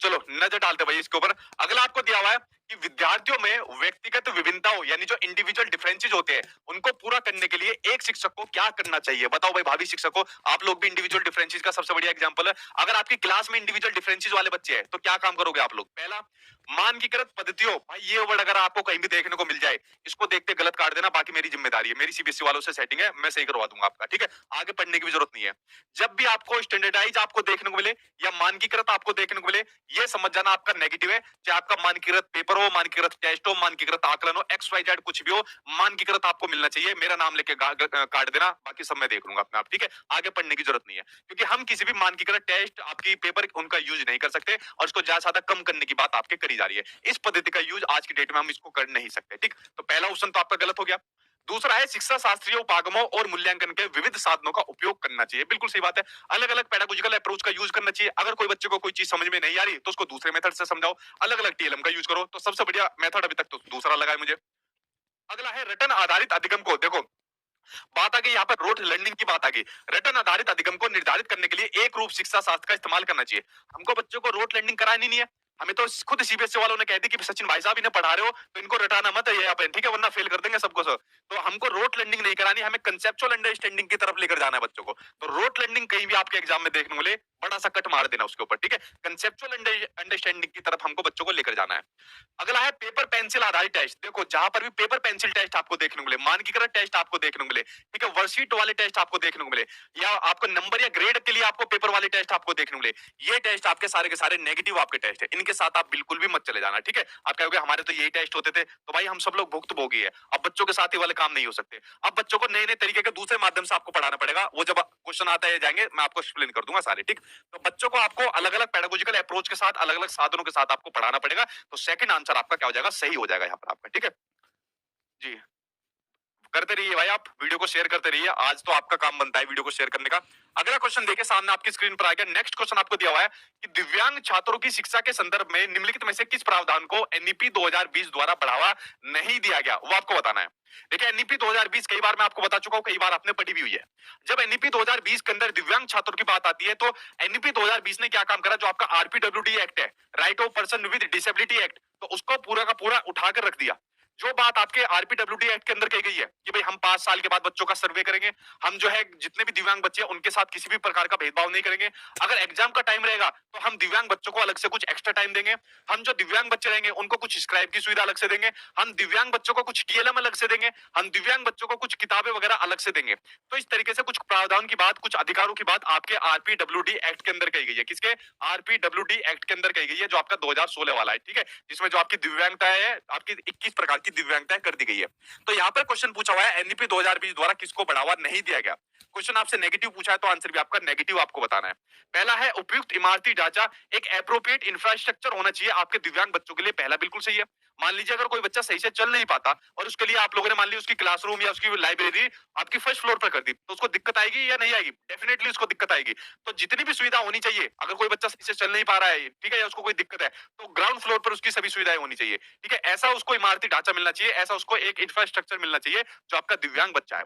चलो नजर डालते भाई इसके ऊपर। अगला आपको दिया हुआ है कि विद्यार्थियों में व्यक्तिगत विभिन्नताओं यानी जो इंडिविजुअल डिफरेंसेस होते हैं, उनको पूरा करने के लिए एक शिक्षक को क्या करना चाहिए? बताओ भाई भावी शिक्षकों, आप लोग भी इंडिविजुअल डिफरेंसेस का सबसे बढ़िया एग्जांपल है। अगर आपकी क्लास में इंडिविजुअल डिफरेंसेस वाले बच्चे हैं, तो क्या काम करोगे आप लोग? पहला, मानकीकृत पद्धतियों, भाई ये वर्ड अगर आपको कहीं भी देखने को मिल जाए, इसको देखते गलत काट देना, बाकी मेरी जिम्मेदारी है, मेरी सीबीएसई वालों से सेटिंग है, मैं सही करवा दूंगा आपका, ठीक है। आगे पढ़ने की भी जरूरत नहीं है। जब भी आपको स्टैंडर्डाइज आपको देखने को मिले या मानकीकृत आपको देखने को मिले, ये समझ जाना आपका नेगेटिव है। चाहे आपका मानकीकृत पेपर हो, मानकीकृत टेस्ट हो, मानकीकृत आकलन हो, एक्स वाई जेड कुछ भी हो, मानकीकृत आपको मिलना चाहिए। मेरा नाम लेके काट देना, बाकी सब मैं देख लूंगा अपने आप, ठीक है। आगे पढ़ने की जरूरत नहीं है, क्योंकि हम किसी भी मानकीकृत टेस्ट आपकी पेपर उनका यूज नहीं कर सकते, और इसको ज्यादा कम करने की बात आपके करी जा रही है। इस पद्धति का यूज आज की डेट में हम इसको कर नहीं सकते, ठीक। तो पहला ऑप्शन तो आपका गलत हो गया। दूसरा है शिक्षा शास्त्रीय उपागमों और मूल्यांकन के विविध साधनों का उपयोग करना चाहिए। बिल्कुल सही बात है, अलग अलग पेडागोजिकल अप्रोच का यूज करना चाहिए। अगर कोई बच्चे को कोई चीज समझ में नहीं आ रही तो उसको दूसरे मेथड से समझाओ, अलग अलग टीएलएम का यूज करो। तो सबसे बढ़िया मेथड अभी तक तो दूसरा लगा है मुझे। अगला है रटन आधारित अधिगम को देखो, बात आ गई यहाँ पर रोट लर्निंग की बात आ गई। रटन आधारित अधिगम को निर्धारित करने के लिए एक रूप शिक्षा शास्त्र का इस्तेमाल करना चाहिए। हमको बच्चों को रोट लर्निंग करानी नहीं है, हमें तो खुद सीबीएसई वालों ने कह दी कि सचिन भाई साहब इन्हें पढ़ा रहे हो तो इनको रटाना मत है यहाँ पे, ठीक है, वरना फेल कर देंगे सबको सब। तो हमको रोट लर्निंग नहीं करानी, हमें कंसेप्चुअल अंडरस्टैंडिंग की तरफ लेकर जाना है बच्चों को। तो रोट लर्निंग कहीं भी आपके एग्जाम में देखने को मिले, बड़ा सा कट मार देना उसके ऊपर, ठीक है। कंसेप्चुअल अंडरस्टैंडिंग की तरफ हमको बच्चों को लेकर जाना है। अगला है पेपर पेंसिल आधारित टेस्ट। देखो जहां पर भी पेपर पेंसिल टेस्ट आपको देखने को मिले, मानकीकृत टेस्ट आपको देखने को मिले, ठीक है, वर्कशीट वाले टेस्ट आपको देखने को मिले, या आपको नंबर या ग्रेड के लिए आपको पेपर वाले टेस्ट आपको देखने को मिले, ये टेस्ट आपके सारे के सारे नेगेटिव आपके टेस्ट है। इनके साथ आप बिल्कुल भी मत चले जाना, ठीक है। आप कहोगे हमारे तो यही टेस्ट होते थे, तो भाई हम सब लोग भुक्तभोगी है, अब बच्चों के साथ ये वाले काम नहीं हो सकते। अब बच्चों को नए नए तरीके के दूसरे माध्यम से आपको पढ़ाना पड़ेगा। वो जब क्वेश्चन आता है जाएंगे मैं आपको एक्सप्लेन कर दूंगा सारे, ठीक। तो बच्चों को आपको अलग अलग पेडागोजिकल अप्रोच के साथ, अलग अलग साधनों के साथ आपको पढ़ाना पड़ेगा। तो सेकंड आंसर आपका क्या हो जाएगा, सही हो जाएगा यहाँ पर आपका, ठीक है जी। करते रहिए भाई, आप वीडियो को शेयर करते रहिए, आज तो आपका काम बनता है वीडियो को शेयर करने का। अगला क्वेश्चन देखिए सामने आपकी स्क्रीन पर आ गया। नेक्स्ट क्वेश्चन आपको दिया हुआ है कि दिव्यांग छात्रों की शिक्षा के संदर्भ में निम्नलिखित में से किस प्रावधान को एनईपी 2020 द्वारा बढ़ावा नहीं दिया गया, वो आपको बताना है। देखिए एनईपी 2020 कई बार मैं आपको बता चुका हूं, कई बार आपने पढ़ी भी हुई है। जब एनईपी 2020 के अंदर दिव्यांग छात्रों की बात आती है तो एनईपी 2020 ने क्या काम करा, जो आपका आरपीडब्ल्यूडी एक्ट है, right of person with disability act, तो उसको पूरा का पूरा उठाकर रख दिया। जो बात आपके आरपीडब्ल्यूडी एक्ट के अंदर कही गई है कि भाई हम 5 साल के बाद बच्चों का सर्वे करेंगे, हम जो है जितने भी दिव्यांग बच्चे हैं उनके साथ किसी भी प्रकार का भेदभाव नहीं करेंगे। अगर एग्जाम का टाइम रहेगा तो हम दिव्यांग बच्चों को अलग से कुछ एक्स्ट्रा टाइम देंगे, हम जो दिव्यांग बच्चे रहेंगे उनको कुछ स्क्राइब की सुविधा अलग से देंगे, हम दिव्यांग बच्चों को कुछ टीएलएम अलग से देंगे, हम दिव्यांग बच्चों को कुछ किताबें वगैरह अलग से देंगे। तो इस तरीके से कुछ प्रावधान की बात, कुछ अधिकारों की बात आपके आरपीडब्ल्यूडी एक्ट के अंदर कही गई है। किसके, आरपीडब्ल्यूडी एक्ट के अंदर कही गई है, जो आपका 2016 वाला है, ठीक है, जिसमें जो आपकी दिव्यांगता है, आपकी 21 प्रकार की दिव्यांगताएं कर दी गई है। तो यहाँ पर क्वेश्चन पूछा हुआ है एनईपी 2020 द्वारा किसको बढ़ावा नहीं दिया गया। क्वेश्चन आपसे नेगेटिव पूछा है तो आंसर भी आपका नेगेटिव आपको बताना है। पहला है उपयुक्त इमारती ढांचा, एक एप्रोप्रिएट इंफ्रास्ट्रक्चर होना चाहिए आपके दिव्यांग बच्चों के लिए, पहला बिल्कुल सही है। मान लीजिए अगर कोई बच्चा सही से चल नहीं पाता और उसके लिए आप लोगों ने मान ली उसकी क्लासरूम या उसकी लाइब्रेरी आपकी फर्स्ट फ्लोर पर कर दी, तो उसको दिक्कत आएगी या नहीं आएगी, डेफिनेटली उसको दिक्कत आएगी। तो जितनी भी सुविधा होनी चाहिए, अगर कोई बच्चा सही से चल नहीं पा रहा है, ठीक है, या उसको कोई दिक्कत है, तो ग्राउंड फ्लोर पर उसकी सभी सुविधाएं होनी चाहिए, ठीक है। ऐसा उसको इमारती ढांचा मिलना चाहिए, ऐसा उसको एक इंफ्रास्ट्रक्चर मिलना चाहिए जो आपका दिव्यांग बच्चा है।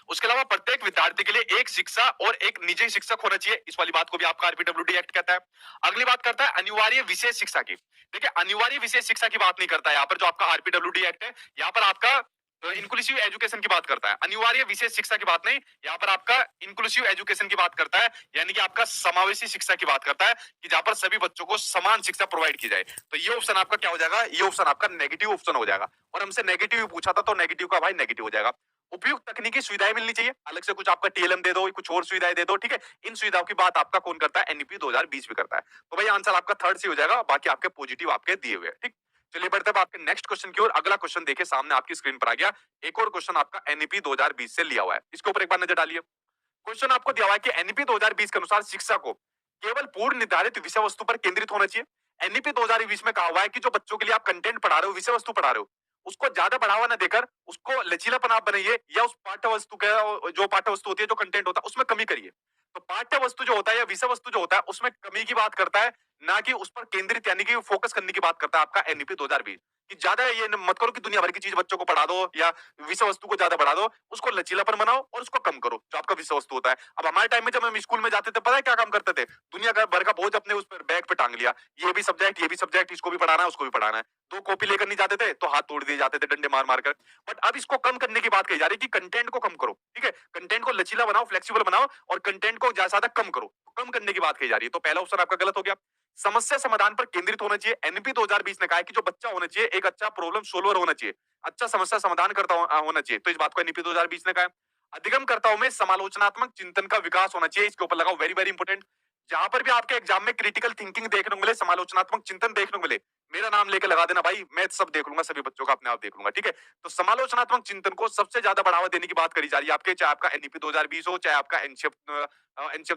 उसके अलावा प्रत्येक विद्यार्थी के लिए एक शिक्षा और एक निजी शिक्षक होना चाहिए, इस वाली बात को भी आपका आरपीडब्ल्यूडी एक्ट कहता है। अगली बात करता है अनिवार्य विशेष शिक्षा की। देखिए अनिवार्य विशेष शिक्षा की बात नहीं करता है यहाँ पर, जो आपका आरपीडब्ल्यूडी एक्ट है, यहाँ पर आपका इंक्लूसिव एजुकेशन की बात करता है, अनिवार्य विशेष शिक्षा की बात नहीं, यहाँ पर आपका इंक्लूसिव एजुकेशन की बात करता है, यानी कि आपका समावेशी शिक्षा की बात करता है, कि जहां पर सभी बच्चों को समान शिक्षा प्रोवाइड की जाए। तो ये ऑप्शन आपका क्या हो जाएगा, ये ऑप्शन आपका नेगेटिव ऑप्शन हो जाएगा। और हमसे नेगेटिव पूछा था तो नेगेटिव का भाई नेगेटिव हो जाएगा। उपयुक्त तकनीकी सुविधाएं मिलनी चाहिए, अलग से कुछ आपका टीएलएम दे दो, कुछ और सुविधाएं दे दो, ठीक है। इन सुविधाओं की बात आपका कौन करता है, एनईपी 2020 में करता है। तो भाई आंसर आपका थर्ड से हो जाएगा, बाकी आपके पॉजिटिव आपके दिए हुए, ठीक। चलिए बढ़ते हैं आपके नेक्स्ट क्वेश्चन की ओर। अगला क्वेश्चन देखिए सामने आपकी स्क्रीन पर आ गया। एक और क्वेश्चन आपका एनईपी 2020 से लिया हुआ है, इसके ऊपर एक बार नजर डालिए। क्वेश्चन आपको दिया हुआ है कि एनईपी 2020 के अनुसार शिक्षा को केवल पूर्व निर्धारित विषय वस्तु पर केंद्रित होना चाहिए। एनईपी 2020 में कहा हुआ है कि जो बच्चों के लिए आप कंटेंट पढ़ा रहे हो, विषय वस्तु पढ़ा रहे हो, उसको ज्यादा बढ़ावा ना देकर उसको लचीलापन आप बनाइए, या उस पाठ्य वस्तु का जो पाठ्य वस्तु होती है, जो कंटेंट होता है, उसमें कमी करिए। तो पाठ्य वस्तु जो होता है या विषय वस्तु जो होता है उसमें कमी की बात करता है, ना कि उस पर केंद्रित यानी कि फोकस करने की बात करता है आपका एनईपी 2020। कि ज्यादा ये मत करो कि दुनिया भर की चीज बच्चों को पढ़ा दो या विषय वस्तु को ज्यादा बढ़ा दो, उसको लचीलापन बनाओ और उसको कम करो जो आपका विषय वस्तु होता है। अब हमारे टाइम में जब हम स्कूल में जाते थे, पता है क्या काम करते थे, दुनिया भर का बोझ अपने उस पर बैग पे टांग लिया, ये भी सब्जेक्ट, इसको भी पढ़ाना है, उसको भी पढ़ाना है। 2 कॉपी लेकर नहीं जाते थे तो हाथ तोड़ दिए जाते थे डंडे मार मार कर। बट अब इसको कम करने की बात कही जा रही है कि कंटेंट को कम करो, ठीक है, कंटेंट को लचीला बनाओ, फ्लेक्सिबल बनाओ और कंटेंट को ज्यादा कम करो, कम करने की बात कही जा रही है। तो पहला ऑप्शन आपका गलत हो गया। समस्या समाधान पर केंद्रित होना चाहिए। एनपी 2020 ने कहा है कि जो बच्चा होना चाहिए एक अच्छा प्रॉब्लम सॉल्वर होना चाहिए, अच्छा समस्या समाधान करता होना चाहिए। तो इस बात को एनपी 2020 ने कहा है। अधिगमकर्ताओं में समालोचनात्मक चिंतन का विकास होना चाहिए। इसके ऊपर लगाओ, वेरी वेरी इंपॉर्टेंट। जहां पर भी आपके एग्जाम में क्रिटिकल थिंकिंग देखने को मिले, समालोचनात्मक चिंतन देखने को मिले, मेरा नाम लेकर लगा देना भाई, मैं सब देख लूंगा, सभी बच्चों का अपने आप देख लूंगा, ठीक है। तो समालोचनात्मक चिंतन को सबसे ज्यादा बढ़ावा देने की बात करी जा रही है आपके, चाहे आपका एनईपी 2020 हो, चाहे आपका एनसीएफ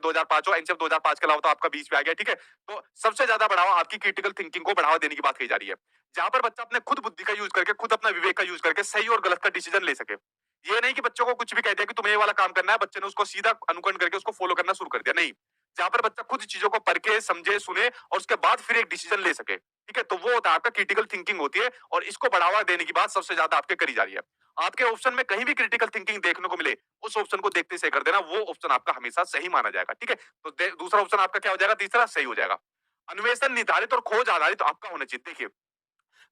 2005 हो। एनसीएफ 2005 के अलावा तो आपका 20 पे आ गया, ठीक है। तो सबसे ज्यादा बढ़ावा आपकी क्रिटिकल थिंकिंग को बढ़ावा देने की बात कही जा रही है, जहां पर बच्चा अपने खुद बुद्धि का यूज करके, खुद अपना विवेक का यूज करके सही और गलत का डिसीजन ले सके। ये नहीं कि बच्चों को कुछ भी कह दिया कि तुम्हें ये वाला काम करना है, बच्चे ने उसको सीधा अनुकरण करके उसको फॉलो करना शुरू कर दिया, नहीं। जहां पर बच्चा खुद चीजों को परखे, समझे, सुने और उसके बाद फिर एक डिसीजन ले सके, ठीक है। तो वो होता है आपका क्रिटिकल थिंकिंग होती है, और इसको बढ़ावा देने की बात सबसे ज्यादा आपके करी जा रही है। आपके ऑप्शन में कहीं भी क्रिटिकल थिंकिंग देखने को मिले, उस ऑप्शन को देखते से कर देना, वो ऑप्शन आपका हमेशा सही माना जाएगा, ठीक है। तो दूसरा ऑप्शन आपका क्या हो जाएगा, तीसरा सही हो जाएगा। अन्वेषण निर्धारित और खोज आधारित तो आपका होना चाहिए। देखिए,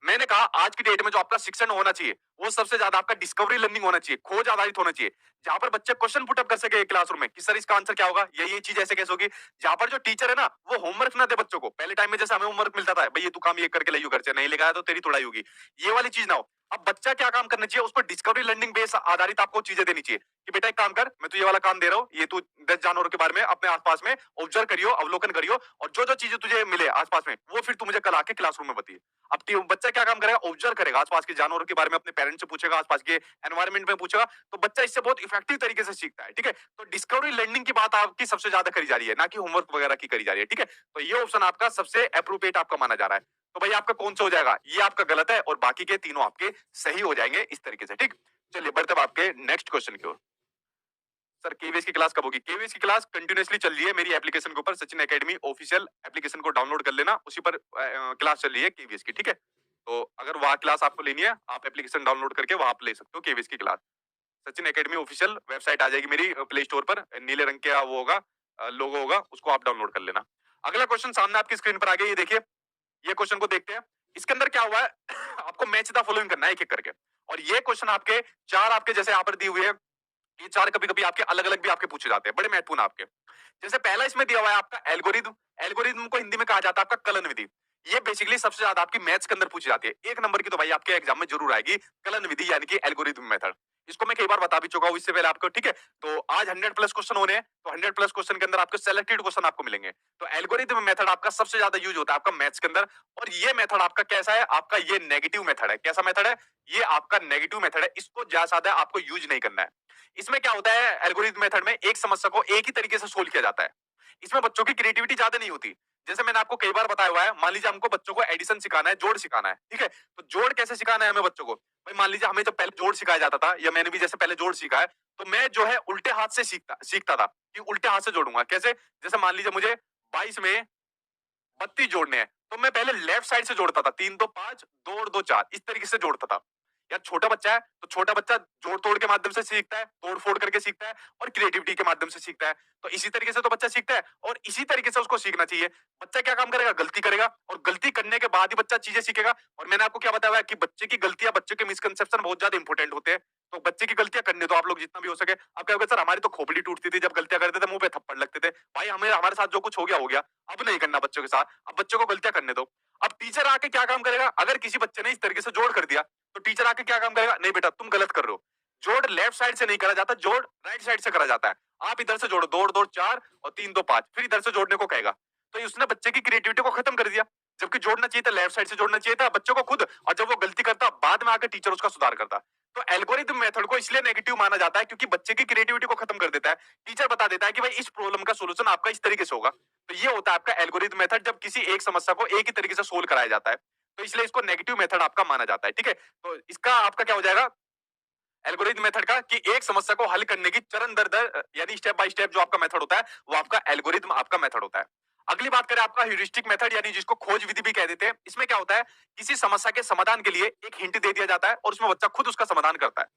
मैंने कहा आज की डेट में जो आपका शिक्षण होना चाहिए, वो सबसे ज्यादा आपका डिस्कवरी लर्निंग होना चाहिए, खोज आधारित होना चाहिए। जहां पर बच्चे क्वेश्चन पुटअप कर सके क्लासरूम में कि सर इसका आंसर क्या होगा, ये चीज ऐसे कैसे होगी। जहां पर जो टीचर है ना, वो होमवर्क ना दे बच्चों को। पहले टाइम में जैसे हमें होमवर्क मिलता था, भाई ये तू काम ये करके लाइयो घर से, नहीं लेगा तो तेरी तोड़ाई होगी, ये वाली चीज ना हो। अब बच्चा क्या काम करना चाहिए, उसको डिस्कवरी लर्निंग बेस आधारित आपको चीजें देनी चाहिए कि बेटा एक काम कर, मैं तू ये वाला काम दे रहा हूँ, ये तू 10 जानवरों के बारे में अपने आसपास में ऑब्जर्व करियो, अवलोकन करियो, और जो जो चीजें तुझे मिले आसपास में, वो फिर तू मुझे कल आके क्लासरूम में बताइए। अब बच्चा क्या काम करेगा, ऑब्जर्व करेगा, आसपास के जानवरों के बारे में अपने पेरेंट्स से पूछेगा, आसपास के एनवायरनमेंट में पूछेगा, तो बच्चा इससे बहुत इफेक्टिव तरीके से सीखता है, ठीक है। तो डिस्कवरी लर्निंग की बात आपकी सबसे ज्यादा करी जा रही है, ना कि होमवर्क वगैरह की करी जा रही है, ठीक है। तो ये ऑप्शन आपका सबसे अप्रोप्रिएट आपका माना जा रहा है। तो भाई आपका कौन सा हो जाएगा, ये आपका गलत है, और बाकी के तीनों आपके सही हो जाएंगे इस तरीके से, ठीक। चलिए बढ़ते अब आपके नेक्स्ट क्वेश्चन की ओर। सर केवीएस की क्लास कब होगी? केवीएस की क्लास कंटिन्यूअसली चल रही है मेरी एप्लीकेशन के ऊपर, सचिन एकेडमी ऑफिशियल एप्लीकेशन को डाउनलोड कर लेना, उसी पर क्लास चल रही है केवीएस की, ठीक है। तो अगर वहां क्लास आपको लेनी है, आप एप्लीकेशन डाउनलोड करके वहां पे ले सकते हो केवीएस की class. Sachin academy official website आ जाएगी मेरी प्ले स्टोर पर, नीले रंग का वो होगा, लोगो होगा, उसको आप डाउनलोड कर लेना। अगला क्वेश्चन सामने आपकी स्क्रीन पर आ गया, ये देखिए, ये क्वेश्चन को देखते हैं। इसके अंदर क्या हुआ है आपको मैच द फॉलोइंग करना है एक एक करके, और ये क्वेश्चन आपके चार आपके जैसे यहाँ पर दी हुई है, ये चार कभी कभी आपके अलग अलग भी आपके पूछे जाते हैं, बड़े महत्वपूर्ण आपके। जैसे पहला इसमें दिया हुआ है आपका एल्गोरिदम। एल्गोरिदम को हिंदी में कहा जाता है आपका कलन विधि। ये बेसिकली सबसे ज्यादा आपकी मैथ्स के अंदर पूछी जाती है, एक नंबर की तो भाई आपके एग्जाम में जरूर आएगी, कलन विधि यानी कि एल्गोरिदम मेथड। इसको मैं कई बार बता भी चुका हूं इससे पहले आपको, ठीक है। तो आज 100 प्लस क्वेश्चन होने हैं, तो 100 प्लस क्वेश्चन के अंदर आपको सिलेक्टेड क्वेश्चन आपको मिलेंगे। तो एल्गोरिदम मेथड आपका सबसे ज्यादा यूज होता है आपका मैथ्स के अंदर, और ये मेथड आपका कैसा है, आपका ये नेगेटिव मेथड है। कैसा मेथड है, ये आपका नेगेटिव मेथड है, इसको ज्यादा आपको यूज नहीं करना है। इसमें क्या होता है, एल्गोरिथम मेथड में एक समस्या को एक ही तरीके से सोल्व किया जाता है। इसमें बच्चों की क्रिएटिविटी ज्यादा नहीं होती। जैसे मैंने आपको कई बार बताया हुआ है, मान लीजिए हमको बच्चों को एडिशन सिखाना है, जोड़ सिखाना है, ठीक है। तो जोड़ कैसे सिखाना है हमें बच्चों को, भाई मान लीजिए हमें जब पहले जोड़ सिखाया जाता था, या मैंने भी जैसे पहले जोड़ सीखा है, तो मैं जो है उल्टे हाथ से सीखता था कि उल्टे हाथ से जोड़ूंगा कैसे। जैसे मान लीजिए मुझे 22 में 32 जोड़ने हैं, तो मैं पहले लेफ्ट साइड से जोड़ता था, 3 2 5, 2 और 2 4, इस तरीके से जोड़ता था। या छोटा बच्चा है तो छोटा बच्चा जोड़ तोड़ के माध्यम से सीखता है, तोड़ फोड़ करके सीखता है, और क्रिएटिविटी के माध्यम से सीखता है। तो इसी तरीके से तो बच्चा सीखता है, और इसी तरीके से उसको सीखना चाहिए। बच्चा क्या काम करेगा, गलती करेगा, और गलती करने के बाद ही बच्चा चीजें सीखेगा। और मैंने आपको क्या बताया कि बच्चे की गलतियां, बच्चे के मिसकंसेप्शन बहुत ज्यादा इंपॉर्टेंट होते हैं। तो बच्चे की गलतियां करने दो आप लोग जितना भी हो सके। अब क्या होगा सर, हमारी तो खोपड़ी टूटती थी जब गलतियां करते थे, मुंह पे थप्पड़ लगते थे। भाई हमें हमारे साथ जो कुछ हो गया, अब नहीं करना बच्चों के साथ, अब बच्चों को गलतियां करने दो। अब टीचर आके क्या काम करेगा, अगर किसी बच्चे ने इस तरीके से जोड़ कर दिया, तो टीचर आके क्या काम करेगा, नहीं बेटा तुम गलत कर रहे हो, जोड़ लेफ्ट साइड से नहीं करा जाता, जोड़ राइट साइड से करा जाता है। आप इधर से जोड़ो, 2 और 2 4 और 3 2 5, फिर इधर से जोड़ने को कहेगा। तो उसने बच्चे की क्रिएटिविटी को खत्म कर दिया। जबकि जोड़ना चाहिए था, लेफ्ट साइड से जोड़ना चाहिए था बच्चों को खुद, और जब वो गलती करता बाद में आकर टीचर उसका सुधार करता। तो एल्गोरिथम मेथड को इसलिए नेगेटिव माना जाता है क्योंकि बच्चे की क्रिएटिविटी को खत्म कर देता है। टीचर बता देता है कि भाई इस प्रॉब्लम का सॉल्यूशन आपका इस तरीके से होगा। तो ये होता है आपका एल्गोरिथम मेथड, जब किसी एक समस्या को एक ही तरीके से सोल्व कराया जाता है, तो इसलिए इसको नेगेटिव मेथड आपका माना जाता है, ठीक है। तो इसका आपका क्या हो जाएगा एल्गोरिथम मेथड का, कि एक समस्या को हल करने की चरण दर दर यानी स्टेप बाय स्टेप जो आपका मेथड होता है, वो आपका एल्गोरिथम आपका मेथड होता है। अगली बात करें आपका ह्यूरिस्टिक मेथड, यानी जिसको खोज विधि भी कह देते हैं। इसमें क्या होता है, किसी समस्या के समाधान के लिए एक हिंट दे दिया जाता है, और उसमें बच्चा खुद उसका समाधान करता है।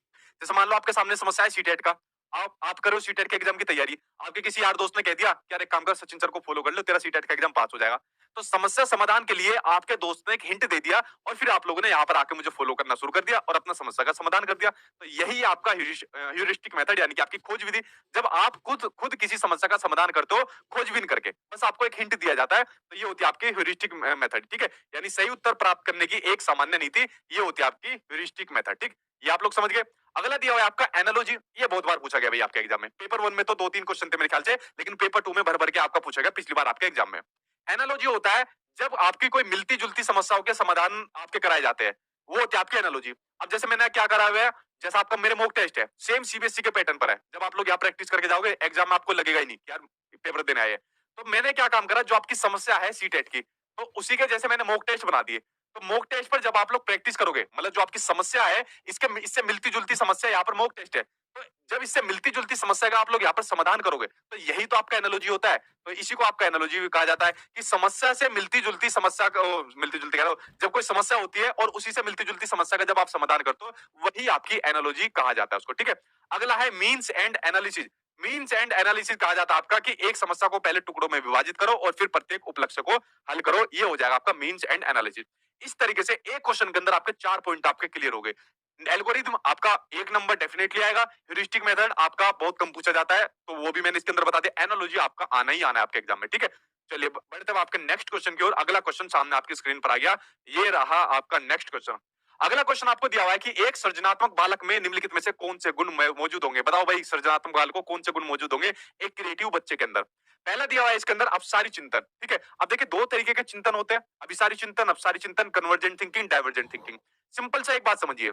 जैसे मान लो आपके सामने समस्या है सीटेट का, आप करो सीटेट के एग्जाम की तैयारी, आपके किसी यार दोस्त ने कह दिया कि यार एक काम कर, सचिन सर को फॉलो कर लो, तेरा सीटेट का एग्जाम पास हो जाएगा। तो समस्या समाधान के लिए आपके दोस्त ने एक हिंट दे दिया और फिर आप लोगों ने यहाँ पर आके मुझे फॉलो करना शुरू कर दिया और अपना समस्या का समाधान कर दिया। तो यही आपका ह्यूरिस्टिक मेथड यानी कि आपकी खोज विधि। जब आप खुद खुद किसी समस्या का समाधान करते हो खोजबीन करके, बस आपको एक हिंट दिया जाता है, तो ये होती है आपकी ह्यूरिस्टिक मेथड। ठीक है, यानी सही उत्तर प्राप्त करने की एक सामान्य नीति, ये होती है आपकी ह्यूरिस्टिक मेथड। ठीक, ये आप लोग समझ गए। अगला दिया हुआ है आपका एनालॉजी। ये बहुत बार पूछा गया भाई आपके एग्जाम में। पेपर 1 में तो 2-3 क्वेश्चन थे मेरे ख्याल से, लेकिन पेपर 2 में भर भर के आपका पूछा गया पिछली बार आपके एग्जाम में। एनालॉजी होता है जब आपकी कोई मिलती जुलती समस्याओं के समाधान आपके कराए जाते हैं, वो होती है आपकी एनालॉजी। अब जैसे मैंने क्या करा हुआ है, जैसा आपका मेरे मॉक टेस्ट है, सेम सीबीएसई के पैटर्न पर है। जब आप लोग यहाँ प्रैक्टिस करके जाओगे एग्जाम में आपको लगेगा ही नहीं कि यार पेपर देने आए हैं। तो मैंने क्या काम करा, जो आपकी समस्या है सीटेट की, तो उसी के जैसे मैंने मॉक टेस्ट बना दिए। तो मॉक टेस्ट पर जब आप लोग प्रैक्टिस करोगे, मतलब जो आपकी समस्या है इसके इससे मिलती जुलती समस्या यहाँ पर मॉक टेस्ट है, तो जब इससे मिलती जुलती समस्या का आप लोग यहाँ पर समाधान करोगे, तो यही तो आपका एनालॉजी होता है। तो इसी को आपका एनालॉजी कहा जाता है कि समस्या से मिलती जुलती समस्या का मिलती जुलती कह रहा हूं, जब कोई समस्या होती है और उसी से मिलती जुलती समस्या का जब आप समाधान करते हो, वही आपकी एनालॉजी कहा जाता है उसको। ठीक है, अगला है means and analysis. Means and analysis कहा जाता है आपका कि एक समस्या को पहले टुकड़ों में विभाजित करो और फिर प्रत्येक उपलक्ष्य को हल करो, ये हो जाएगा आपका मीन्स एंड एनालिसिस। इस तरीके से एक क्वेश्चन के अंदर आपके 4 पॉइंट आपके क्लियर हो गए। एल्गोरिथम आपका 1 नंबर डेफिनेटली आएगा। ह्यूरिस्टिक मेथड आपका बहुत कम पूछा जाता है, तो वो भी मैंने इसके अंदर बता दिया। एनालॉजी आपका आना ही आना है आपके एग्जाम में। ठीक है, चलिए बढ़ते हैं आपके नेक्स्ट क्वेश्चन की ओर। अगला क्वेश्चन सामने आपकी स्क्रीन पर आ गया, ये रहा आपका नेक्स्ट क्वेश्चन। अगला क्वेश्चन आपको दिया हुआ है कि एक सृजनात्मक बालक में निम्नलिखित में से कौन से गुण मौजूद होंगे। बताओ भाई, सृजनात्मक बालक को कौन से गुण मौजूद होंगे एक क्रिएटिव बच्चे के अंदर। पहला दिया हुआ है इसके अंदर अपसारी चिंतन। ठीक है, अब देखिए 2 तरीके के चिंतन होते हैं, अभिसारी चिंतन, अपसारी चिंतन, convergent thinking, divergent thinking. Simple सा एक बात समझिए,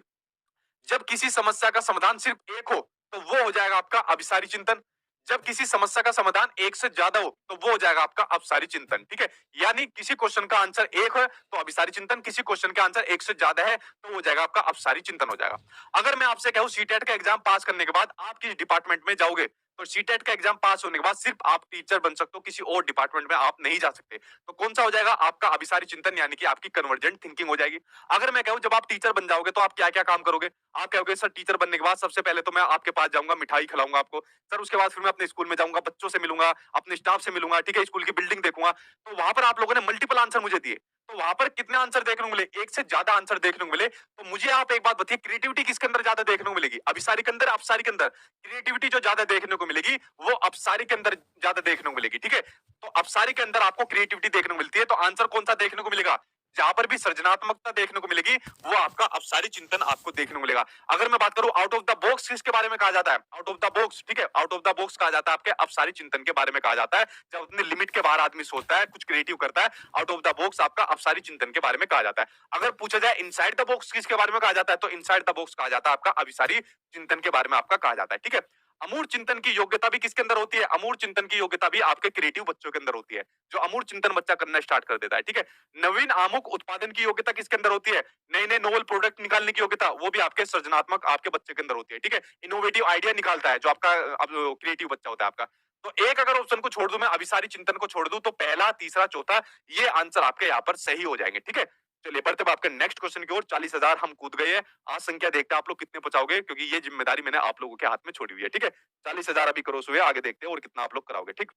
जब किसी समस्या का समाधान सिर्फ एक हो तो वो हो जाएगा आपका अभिसारी चिंतन। जब किसी समस्या का समाधान एक से ज्यादा हो तो वो हो जाएगा आपका अपसारी चिंतन। ठीक है, यानी किसी क्वेश्चन का आंसर एक है तो अभिसारी चिंतन, किसी क्वेश्चन का आंसर एक से ज्यादा है तो हो जाएगा आपका अपसारी चिंतन हो जाएगा। अगर मैं आपसे कहूं सीटेट का एग्जाम पास करने के बाद आप किस डिपार्टमेंट में जाओगे, तो सीटेट का एग्जाम पास होने के बाद सिर्फ आप टीचर बन सकते हो, किसी और डिपार्टमेंट में आप नहीं जा सकते। तो कौन सा हो जाएगा आपका अभिसारी चिंतन, यानी कि आपकी कन्वर्जेंट थिंकिंग हो जाएगी। अगर मैं कहूं जब आप टीचर बन जाओगे तो आप क्या क्या काम करोगे, आप कहोगे सर टीचर बनने के बाद सबसे पहले तो मैं आपके पास जाऊंगा, मिठाई खिलाऊंगा आपको सर, उसके बाद फिर मैं अपने स्कूल में जाऊंगा, बच्चों से मिलूंगा, अपने स्टाफ से मिलूंगा, ठीक है, स्कूल की बिल्डिंग देखूंगा। तो वहां पर आप लोगों ने मल्टीपल आंसर मुझे दिए, तो वहां पर कितने आंसर देखने को मिले, एक से ज्यादा आंसर देखने को मिले। तो मुझे आप एक बात बताइए, क्रिएटिविटी किसके अंदर ज्यादा देखने को मिलेगी, अभिसारी के अंदर, अपसारी के अंदर? क्रिएटिविटी जो ज्यादा देखने को मिलेगी वो अपसारी के अंदर ज्यादा देखने को मिलेगी। ठीक है, तो अपसारी के अंदर आपको क्रिएटिविटी देखने को मिलती है, तो आंसर कौन सा देखने को मिलेगा, जहां पर भी सृजनात्मकता देखने को मिलेगी वो आपका अपसारी चिंतन आपको देखने को मिलेगा। अगर मैं बात करूं आउट ऑफ द बॉक्स किसके बारे में कहा जाता है, आउट ऑफ द बॉक्स, ठीक है, आउट ऑफ द बॉक्स कहा जाता है आपके अपसारी चिंतन के बारे में कहा जाता है। जब अपने लिमिट के बाहर आदमी सोचता है, कुछ क्रिएटिव करता है, आउट ऑफ द बॉक्स आपका अपसारी चिंतन के बारे में कहा जाता है। अगर पूछा जाए इनसाइड द बॉक्स किसके बारे में कहा जाता है, तो इनसाइड द बॉक्स कहा जाता है आपका अभिसारी चिंतन के बारे में आपका कहा जाता है। ठीक है, अमूर्त चिंतन की योग्यता भी किसके अंदर होती है, अमूर्त चिंतन की योग्यता भी आपके क्रिएटिव बच्चों के अंदर होती है, जो अमूर्त चिंतन बच्चा करना स्टार्ट कर देता है। ठीक है, नवीन आमुख उत्पादन की योग्यता किसके अंदर होती है, नए नए नोवल प्रोडक्ट निकालने की योग्यता, वो भी आपके सृजनात्मक आपके बच्चे के अंदर होती है। ठीक है, इनोवेटिव आइडिया निकालता है जो आपका क्रिएटिव बच्चा होता है आपका। तो एक अगर ऑप्शन को छोड़ दूं मैं, अभिसारी चिंतन को छोड़ दूं, तो पहला, तीसरा, चौथा ये आंसर आपके यहाँ पर सही हो जाएंगे। ठीक है, चलिए बढ़ते हैं आपके नेक्स्ट क्वेश्चन की ओर। 40,000 हम कूद गए हैं। आज संख्या देखते हैं आप लोग कितने पहुंचाओगे, क्योंकि ये जिम्मेदारी मैंने आप लोगों के हाथ में छोड़ी हुई है। ठीक है, 40,000 अभी क्रॉस हुए, आगे देखते हैं और कितना आप लोग कराओगे। ठीक,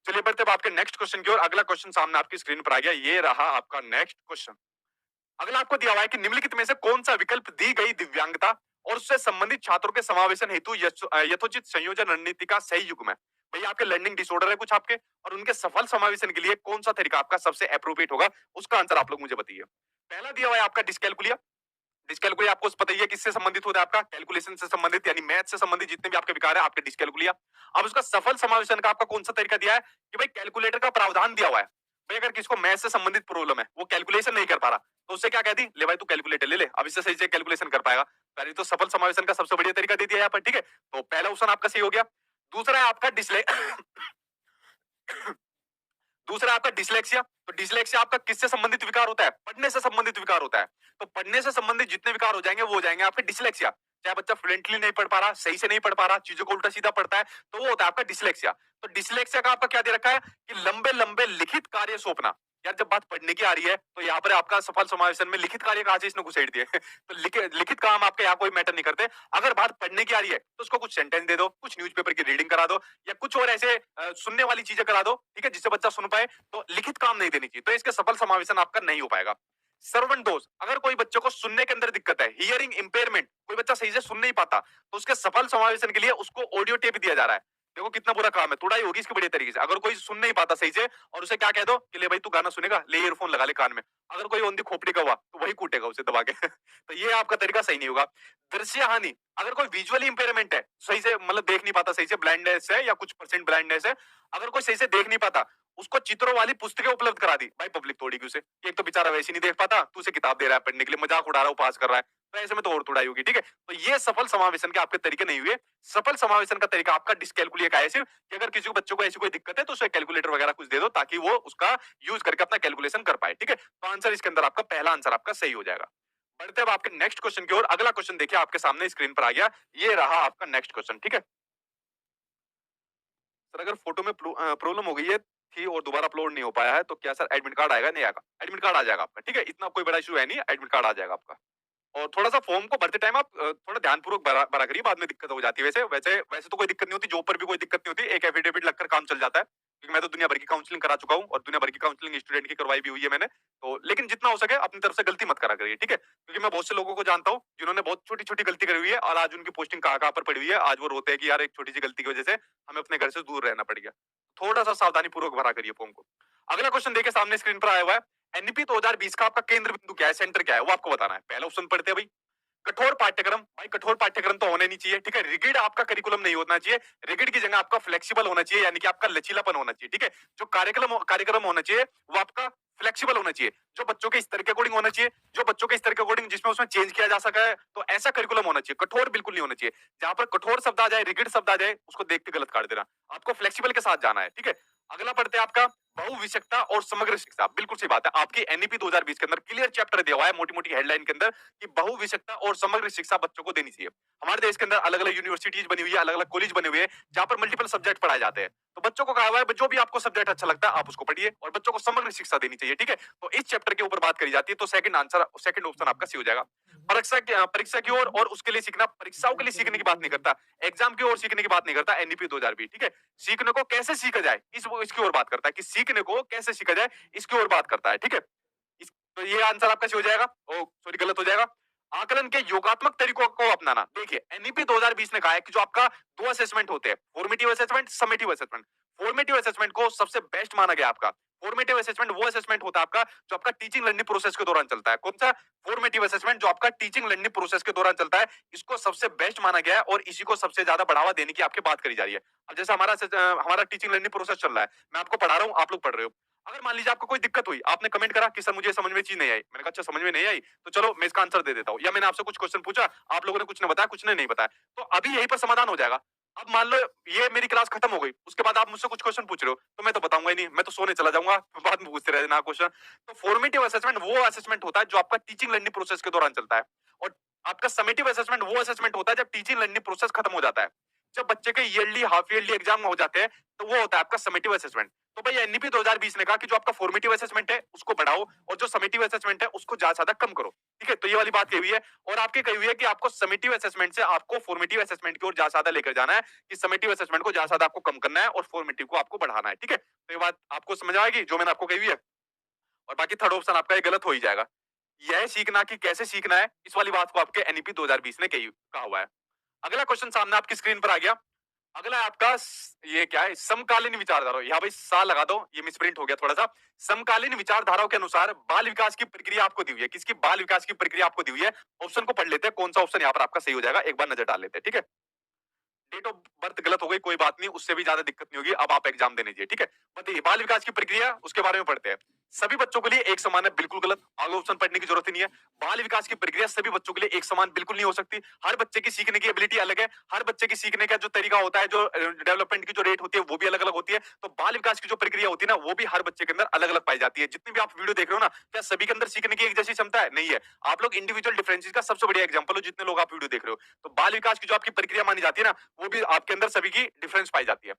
चलिए बढ़ते हैं आपके नेक्स्ट क्वेश्चन की ओर। अगला क्वेश्चन सामने आपकी स्क्रीन पर आ गया, ये रहा आपका नेक्स्ट क्वेश्चन। अगला आपको दिया हुआ है कि निम्नलिखित में से कौन सा विकल्प दी गई दिव्यांगता और उससे संबंधित छात्रों के समावेशन हेतु यथोचित संयोजन रणनीति का सही युग्म है। भैया आपके लर्निंग डिसऑर्डर है कुछ आपके, और उनके सफल समावेशन के लिए कौन सा तरीका आपका सबसे अप्रोप्रिएट होगा, उसका आंसर आप लोग मुझे बताइए। पहला दिया हुआ है आपका डिस्कैलकुलिया। डिस्कैलकुलिया आपको पता ही है किससे संबंधित होता है, आपका कैलकुलेशन से संबंधित, यानी मैथ से संबंधित जितने भी आपके विकार है आपके डिस्कैलकुलिया। अब उसका सफल समावेशन का आपका कौन सा तरीका दिया है कि भाई कैलकुलेटर का प्रावधान दिया हुआ है। भाई अगर किसको मैथ से संबंधित प्रॉब्लम है, वो कैलकुलेशन नहीं कर पा रहा, तो उससे क्या कहती, ले भाई तू कैलकुलेटर ले ले, अब इससे सही से कैलकुलेशन कर पाएगा। पहले तो सफल समावेशन का सबसे बढ़िया तरीका दे दिया यहाँ पर। ठीक है, तो पहला ऑप्शन आपका सही हो गया। दूसरा है आपका दूसरा है आपका डिसलेक्सिया। तो डिसलेक्सिया आपका किससे संबंधित विकार होता है, पढ़ने से संबंधित विकार होता है। तो पढ़ने से संबंधित जितने विकार हो जाएंगे वो हो जाएंगे आपके डिसलेक्सिया। चाहे बच्चा फ्लुएंटली नहीं पढ़ पा रहा, सही से नहीं पढ़ पा रहा, चीजों को उल्टा सीधा पढ़ता है, तो वो होता है आपका डिसलेक्सिया। तो डिसलेक्सिया का आपका क्या दे रखा है कि लंबे लंबे लिखित कार्य सौंपना। यार जब बात पढ़ने की आ रही है तो यहाँ पर आपका सफल समावेशन में लिखित कार्य कहाँ से इसने घुसेड़ दिए तो लिखित काम आपके यहाँ कोई मैटर नहीं करते। अगर बात पढ़ने की आ रही है तो उसको कुछ सेंटेंस दे दो, कुछ न्यूज़पेपर की रीडिंग करा दो या कुछ और ऐसे सुनने वाली चीजें करा दो, ठीक है, जिससे बच्चा सुन पाए। तो लिखित काम नहीं देनी चाहिए, तो इसके सफल समावेशन आपका नहीं हो पाएगा। सर्वण दोष, अगर कोई बच्चे को सुनने के अंदर दिक्कत है, हियरिंग इंपेयरमेंट, कोई बच्चा सही से सुन नहीं पाता, तो उसके सफल समावेशन के लिए उसको ऑडियो टेप दिया जा रहा है। देखो कितना बुरा काम है, तुड़ाई होगी इसकी बढ़िया तरीके से। अगर कोई सुन नहीं पाता सही से और उसे क्या कह दो कि ले भाई तू गाना सुनेगा, ले ईयरफोन लगा ले कान में, अगर कोई औंधी खोपड़ी का हुआ तो वही कूटेगा उसे दबा के तो ये आपका तरीका सही नहीं होगा। दृश्य हानि, अगर कोई विजुअली इंपेयरमेंट है, सही से मतलब देख नहीं पाता, सही से ब्लाइंडनेस है या कुछ परसेंट ब्लाइंडनेस है, अगर कोई सही से देख नहीं पाता, उसको चित्रों वाली पुस्तकें उपलब्ध करा दी, भाई पब्लिक तोड़ेगी उसे। एक तो बेचारा वैसे ही नहीं देख पाता, तू उसे किताब दे रहा है पढ़ने के लिए, मजाक उड़ा रहा है, पास कर रहा है, तो ऐसे में तो और तुड़ाई होगी, ठीक है। तो ये सफल समावेशन के आपके तरीके नहीं हुए। सफल समावेशन का तरीका आपका डिसकैलकुलेट का है सिर्फ, कि अगर किसी को बच्चों को ऐसी कोई दिक्कत है तो उसे कैलकुलेटर वगैरह कुछ दे दो ताकि वो उसका यूज करके अपना कैलकुलेशन कर पाए, ठीक है। तो आंसर इसके अंदर आपका पहला आंसर आपका सही हो जाएगा। बढ़ते अब आपके नेक्स्ट क्वेश्चन की ओर। अगला क्वेश्चन देखिए आपके सामने स्क्रीन पर आ गया, ये रहा आपका नेक्स्ट क्वेश्चन, ठीक है। सर अगर फोटो में प्रॉब्लम हो गई है थी और दोबारा अपलोड नहीं हो पाया है तो क्या सर एडमिट कार्ड आएगा? नहीं आएगा, एडमिट कार्ड आ जाएगा आपका, ठीक है, इतना कोई बड़ा इशू है नहीं, एडमिट कार्ड आ जाएगा आपका। और थोड़ा-सा फॉर्म को भरते टाइम आप थोड़ा ध्यानपूर्वक भरा भरा करिए, बाद में दिक्कत हो जाती है। वैसे वैसे वैसे तो कोई दिक्कत नहीं होती, जॉब पर भी कोई दिक्कत नहीं होती, एक एफिडेविट लगकर काम चल जाता है। क्योंकि मैं तो दुनिया भर की काउंसलिंग करा चुका हूँ और दुनिया भर की काउंसलिंग स्टूडेंट की करवाई भी हुई है मैंने। तो लेकिन जितना हो सके अपनी तरफ से गलती मत करा करिए, ठीक है? क्योंकि मैं बहुत से लोगों को जानता हूँ जिन्होंने बहुत छोटी-छोटी गलती करी हुई है और आज उनकी पोस्टिंग कहाँ-कहाँ पर पड़ी हुई है। आज वो रोते हैं कि यार एक छोटी-सी गलती की वजह से हमें अपने घर से दूर रहना पड़ गया। थोड़ा-सा सावधानी पूर्वक भरा करिए फॉर्म को। अगला क्वेश्चन देखिए सामने स्क्रीन पर आया हुआ है। एनईपी 2020 का आपका केंद्र बिंदु क्या है? सेंटर क्या है? वो आपको बताना है। पहला ऑप्शन पढ़ते हैं भाई। कठोर पाठ्यक्रम, भाई कठोर पाठ्यक्रम तो होने नहीं चाहिए, ठीक है। रिगिड आपका करिकुलम नहीं होना चाहिए, रिगिड की जगह आपका फ्लेक्सिबल होना चाहिए, यानी कि आपका लचीलापन होना चाहिए, ठीक है। जो कार्यक्रम कार्यक्रम होना चाहिए वो आपका फ्लेक्सिबल होना चाहिए, जो बच्चों के स्तर के अकॉर्डिंग होना चाहिए, जो बच्चों के स्तर के अकॉर्डिंग जिसमें उसमें चेंज किया जा सका है, तो ऐसा करिकुलम होना चाहिए। कठोर बिल्कुल नहीं होना चाहिए। जहां पर कठोर शब्द आ जाए, रिगिड शब्द आ जाए, उसको देख के गलत काट देना। आपको फ्लेक्सिबल के साथ जाना है, ठीक है। अगला पढ़ते हैं आपका बहुविषयकता और समग्र शिक्षा। बिल्कुल सही बात है, आपकी एनईपी 2020 के अंदर क्लियर चैप्टर दिया हुआ है मोटी-मोटी हेडलाइन के अंदर कि बहुविषयकता और समग्र शिक्षा बच्चों को देनी चाहिए। हमारे देश के अंदर अलग-अलग यूनिवर्सिटीज बनी हुई है, अलग-अलग कॉलेज बने हुए हैं, जहां पर मल्टीपल सब्जेक्ट पढ़ाए जाते हैं। तो बच्चों को कहा हुआ है जो भी आपको सब्जेक्ट अच्छा लगता है आप उसको पढ़िए और बच्चों को समग्र शिक्षा देनी चाहिए, ठीक है। तो इस चैप्टर के ऊपर बात करी जाती है, तो सेकंड ऑप्शन आपका सी हो जाएगा। परीक्षा की ओर और उसके लिए सीखना, परीक्षाओं के लिए सीखने की बात नहीं करता, एग्जाम की ओर सीखने की बात नहीं करता एनईपी 2020, ठीक है। सीखने को कैसे सीखा जाए इसकी ओर बात करता है, कि सीखने को कैसे सीखा जाए इसकी ओर बात करता है, ठीक है। तो ये आंसर आपका सही हो जाएगा। ओ सॉरी, गलत हो जाएगा। आकलन के योगात्मक तरीकों को अपनाना। देखिए एनईपी 2020 ने कहा है कि जो आपका दो असेसमेंट होते हैं, formative assessment, summative assessment. Formative assessment को सबसे बेस्ट माना गया आपका। फॉर्मेटिव असेसमेंट वो असेसमेंट होता है आपका जो आपका टीचिंग लर्निंग प्रोसेस के दौरान चलता है। कौन सा? फॉर्मेटिव असेसमेंट जो आपका टीचिंग लर्निंग प्रोसेस के दौरान चलता है, इसको सबसे बेस्ट माना गया है और इसी को सबसे ज्यादा बढ़ावा देने की आपकी बात करी जा रही है। अब जैसे हमारा टीचिंग लर्निंग प्रोसेस चल रहा है, मैं आपको पढ़ा रहा हूँ, आप लोग पढ़ रहे हो। अगर मान लीजिए आपको कोई दिक्कत हुई, आपने कमेंट करा कि सर मुझे समझ में चीज नहीं आई, मैंने कहा अच्छा समझ में नहीं आई तो चलो मैं इसका आंसर दे देता हूँ, या मैंने आपसे कुछ क्वेश्चन पूछा, आप लोगों ने कुछ ने बताया, कुछ ने नहीं बताया, तो अभी यहीं पर समाधान हो जाएगा। अब मान लो ये मेरी क्लास खत्म हो गई, उसके बाद आप मुझसे कुछ क्वेश्चन पूछ रहे हो, तो मैं तो बताऊंगा ही नहीं, मैं तो सोने चला जाऊंगा, बाद में पूछते रह जाना क्वेश्चन। तो फॉर्मेटिव असेसमेंट वो असेसमेंट होता है जो आपका टीचिंग लर्निंग प्रोसेस के दौरान चलता है, और आपका समेटिव असेसमेंट वो असेसमेंट होता है जब टीचिंग लर्निंग प्रोसेस खत्म हो जाता है। जब बच्चे के ईयरली हाफ ईयरली एग्जाम हो जाते हैं, तो वो होता है आपका समेटिव असेसमेंट। तो भाई एनईपी 2020 ने कहा कि जो आपका फॉर्मेटिव असेसमेंट है उसको बढ़ाओ और जो समेटिव असेसमेंट है उसको ज्यादा से ज्यादा कम करो, ठीक है। तो ये वाली बात कही हुई है, और आपकी कही हुई है कि आपको समेटिव असेसमेंट से आपको फॉर्मेटिव असेसमेंट की ओर ज्यादा से ज्यादा लेकर जाना है, कि समेटिव असेसमेंट को ज्यादा से ज्यादा आपको कम करना है और फॉर्मेटिव को आपको बढ़ाना है, ठीक है। तो ये बात आपको समझ आएगी जो मैंने आपको कही हुई है। और बाकी थर्ड ऑप्शन आपका ये गलत हो ही जाएगा। यह सीखना कि कैसे सीखना है, इस वाली बात को आपके एनईपी 2020 ने कहा हुआ है। अगला क्वेश्चन सामने आपकी स्क्रीन पर आ गया। अगला है आपका ये क्या है? समकालीन विचारधारा। यहाँ भाई सा लगा दो, ये मिसप्रिंट हो गया थोड़ा सा। समकालीन विचारधाराओं के अनुसार बाल विकास की प्रक्रिया आपको दी हुई है। किसकी बाल विकास की प्रक्रिया आपको दी हुई है? ऑप्शन को पढ़ लेते हैं, कौन सा ऑप्शन यहाँ पर आपका सही हो जाएगा, एक बार नजर डाल लेते हैं, ठीक है। डेट ऑफ बर्थ गलत हो गई, कोई बात नहीं, उससे भी ज्यादा दिक्कत नहीं होगी, अब आप एग्जाम देने दीजिए, ठीक है। बताइए बाल विकास की प्रक्रिया, उसके बारे में पढ़ते हैं। सभी बच्चों के लिए एक समान है, बिल्कुल गलत, आगे ऑप्शन पढ़ने की जरूरत ही नहीं है। बाल विकास की प्रक्रिया सभी बच्चों के लिए एक समान बिल्कुल नहीं हो सकती। हर बच्चे की सीखने की एबिलिटी अलग है, हर बच्चे की सीखने का जो तरीका होता है, जो डेवलपमेंट की जो रेट होती है वो भी अलग अलग होती है। तो बाल विकास की जो प्रक्रिया होती है ना, वो भी हर बच्चे के अंदर अलग अलग पाई जाती है। जितनी भी आप वीडियो देख रहे हो ना, क्या सभी के अंदर सीखने की एक जैसी क्षमता है? नहीं है। आप लोग इंडिविजुअल डिफरेंसेस का सबसे बढ़िया एग्जाम्पल हो, जितने लोग आप वीडियो देख रहे हो। तो बाल विकास की जो आपकी प्रक्रिया मानी जाती है ना, वो भी आपके अंदर सभी की डिफरेंस पाई जाती है।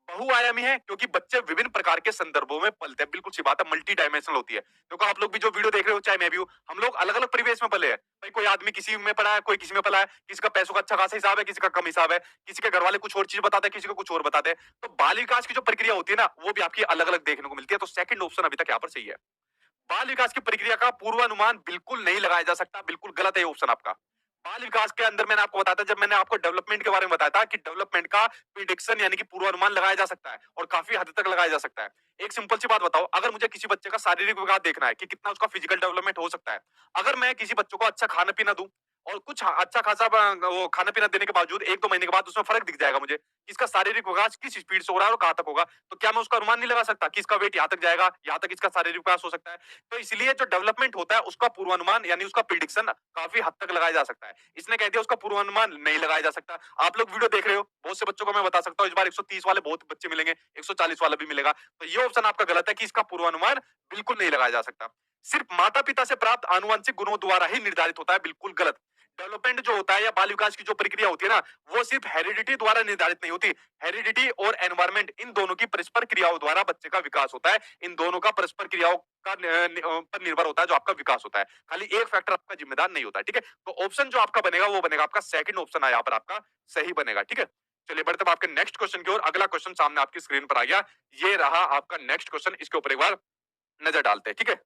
बहुआयामी है क्योंकि बच्चे विभिन्न प्रकार के संदर्भों में पलते हैं, बिल्कुल सी बात है, मल्टी डायमेंशनल होती है। देखो आप लोग भी जो वीडियो देख रहे हो, चाहे मैं भी हूँ, हम लोग अलग अलग परिवेश में पले हैं भाई। कोई आदमी किसी में पड़ा है, कोई किसी में पला है, किसी का पैसों का अच्छा खासा हिसाब है, किसी का कम हिसाब है, किसी के घर वाले कुछ और चीज बताते हैं, किसी को कुछ और बताते हैं। तो बाल विकास की जो प्रक्रिया होती है ना, वो भी आपकी अलग अलग देखने को मिलती है। तो सेकंड ऑप्शन अभी तक यहाँ पर सही है। बाल विकास की प्रक्रिया का पूर्वानुमान बिल्कुल नहीं लगाया जा सकता, बिल्कुल गलत है ये ऑप्शन आपका। बाल विकास के अंदर मैंने आपको बताया था, जब मैंने आपको डेवलपमेंट के बारे में बताया था कि डेवलपमेंट का प्रिडिक्शन यानी कि पूर्वानुमान लगाया जा सकता है और काफी हद तक लगाया जा सकता है। एक सिंपल सी बात बताओ, अगर मुझे किसी बच्चे का शारीरिक विकास देखना है कि कितना उसका फिजिकल डेवलपमेंट हो सकता है, अगर मैं किसी बच्चों को अच्छा खाना पीना दूं और कुछ अच्छा खासा वो खाना पीना देने के बावजूद 1-2 महीने के बाद उसमें फर्क दिख जाएगा मुझे कि इसका शारीरिक विकास किस स्पीड से हो रहा है और कहां तक होगा, तो क्या मैं उसका अनुमान नहीं लगा सकता कि इसका वेट यहाँ तक जाएगा, यहाँ तक इसका शारीरिक विकास हो सकता है। तो इसलिए जो डेवलपमेंट होता है उसका पूर्वानुमान यानी उसका प्रिडिक्शन काफी हद तक लगाया जा सकता है। इसने कह दिया उसका पूर्वानुमान नहीं लगाया जा सकता। आप लोग वीडियो देख रहे हो, बहुत से बच्चों को मैं बता सकता हूँ इस बार 130 वाले बहुत बच्चे मिलेंगे, 140 वाला भी मिलेगा। तो ये ऑप्शन आपका गलत है कि इसका पूर्वानुमान बिल्कुल नहीं लगाया जा सकता। सिर्फ माता पिता से प्राप्त आनुवंशिक गुणों द्वारा ही निर्धारित होता है, बिल्कुल गलत। डेवलपमेंट जो होता है या बाल विकास की जो प्रक्रिया होती है ना, वो सिर्फ हेरिडिटी द्वारा निर्धारित नहीं होती। हेरिडिटी और एनवायरमेंट, इन दोनों की परस्पर क्रियाओं द्वारा बच्चे का विकास होता है। इन दोनों का परस्पर क्रियाओं का पर निर्भर होता है जो आपका विकास होता है। खाली एक फैक्टर आपका जिम्मेदार नहीं होता है, ठीक है। तो ऑप्शन जो आपका बनेगा वो बनेगा आपका सेकंड ऑप्शन है यहाँ पर आपका सही बनेगा, ठीक है। चलिए बढ़ते हैं आपके नेक्स्ट क्वेश्चन की ओर। अगला क्वेश्चन सामने आपकी स्क्रीन पर आ गया, ये रहा आपका नेक्स्ट क्वेश्चन। इसके ऊपर एक बार नजर डालते हैं, ठीक है।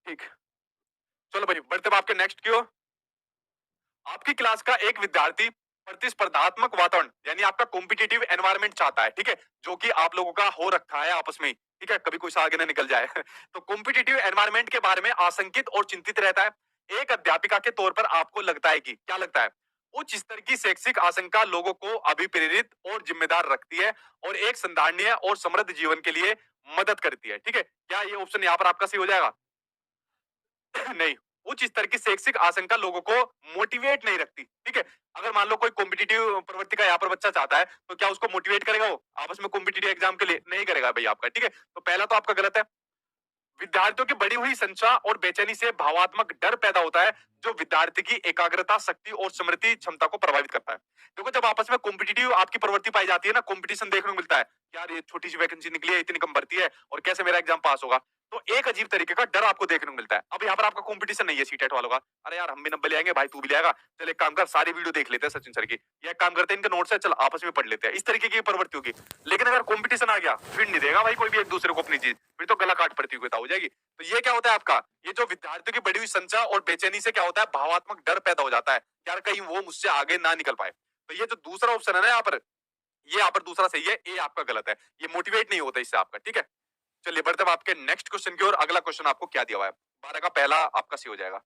ठीक, चलो भाई बढ़ते हैं आपके नेक्स्ट की ओर। आपकी क्लास का एक विद्यार्थी प्रतिस्पर्धात्मक वातावरण यानी आपका कॉम्पिटिटिव एनवायरनमेंट चाहता है, ठीक है, जो कि आप लोगों का हो रखा है आपस में, ठीक है, कभी कोई सा आगे ना निकल जाए। तो कॉम्पिटिटिव एनवायरनमेंट के बारे में आशंकित और चिंतित रहता है। एक अध्यापिका के तौर पर आपको लगता है कि क्या लगता है, उच्च स्तर की शैक्षिक आशंका लोगों को अभिप्रेरित और जिम्मेदार रखती है और एक संधारणीय और समृद्ध जीवन के लिए मदद करती है, ठीक है। क्या ये ऑप्शन यहाँ पर आपका सही हो जाएगा? नहीं, उच्च स्तर की शैक्षिक आशंका लोगों को मोटिवेट नहीं रखती, ठीक है। अगर मान लो कोई कॉम्पिटिटिव प्रवृत्ति का यहाँ पर बच्चा चाहता है, तो क्या उसको मोटिवेट करेगा वो आपस में कॉम्पिटिटिव एग्जाम के लिए? नहीं करेगा भाई आपका, ठीक है। तो पहला तो आपका गलत है। विद्यार्थियों की बढ़ी हुई संख्या और बेचैनी से भावात्मक डर पैदा होता है, जो विद्यार्थी की एकाग्रता, शक्ति और स्मृति क्षमता को प्रभावित करता है। देखो जब आपस में कॉम्पिटिटिव आपकी प्रवृत्ति पाई जाती है ना, कॉम्पिटिशन देखने को मिलता है, यार ये छोटी सी वैकेंसी निकली है, इतनी कम भर्ती है और कैसे मेरा एग्जाम पास होगा, तो एक अजीब तरीके का डर आपको देखने को मिलता है। अब यहाँ पर आपका कॉम्पिटिशन नहीं है सीटेट वालों का, अरे यार हम भी नंबर ले आएंगे भाई, तू भी ले आएगा, चल एक काम कर सारी वीडियो देख लेते हैं सचिन सर की, या एक काम करते हैं इनके नोट्स है चल आपस में पढ़ लेते हैं, इस तरीके की प्रवृत्ति होगी। लेकिन अगर कॉम्पिटिशन आ गया फिर नहीं देगा भाई कोई भी एक दूसरे को अपनी चीज, फिर तो गला काट प्रतियोगिता हो जाएगी। तो ये क्या होता है आपका, ये जो विद्यार्थियों की बढ़ी हुई संख्या और बेचैनी से क्या होता है, भावात्मक डर पैदा हो जाता है, यार कहीं वो मुझसे आगे ना निकल पाए। तो ये जो दूसरा ऑप्शन है ना यहाँ पर, ये यहाँ पर दूसरा सही है, ये आपका गलत है, ये मोटिवेट नहीं होता इससे आपका, ठीक है। चलिए बढ़ते हैं आपके नेक्स्ट क्वेश्चन की ओर। अगला क्वेश्चन आपको क्या दिया हुआ है, 12 का पहला आपका सही हो जाएगा।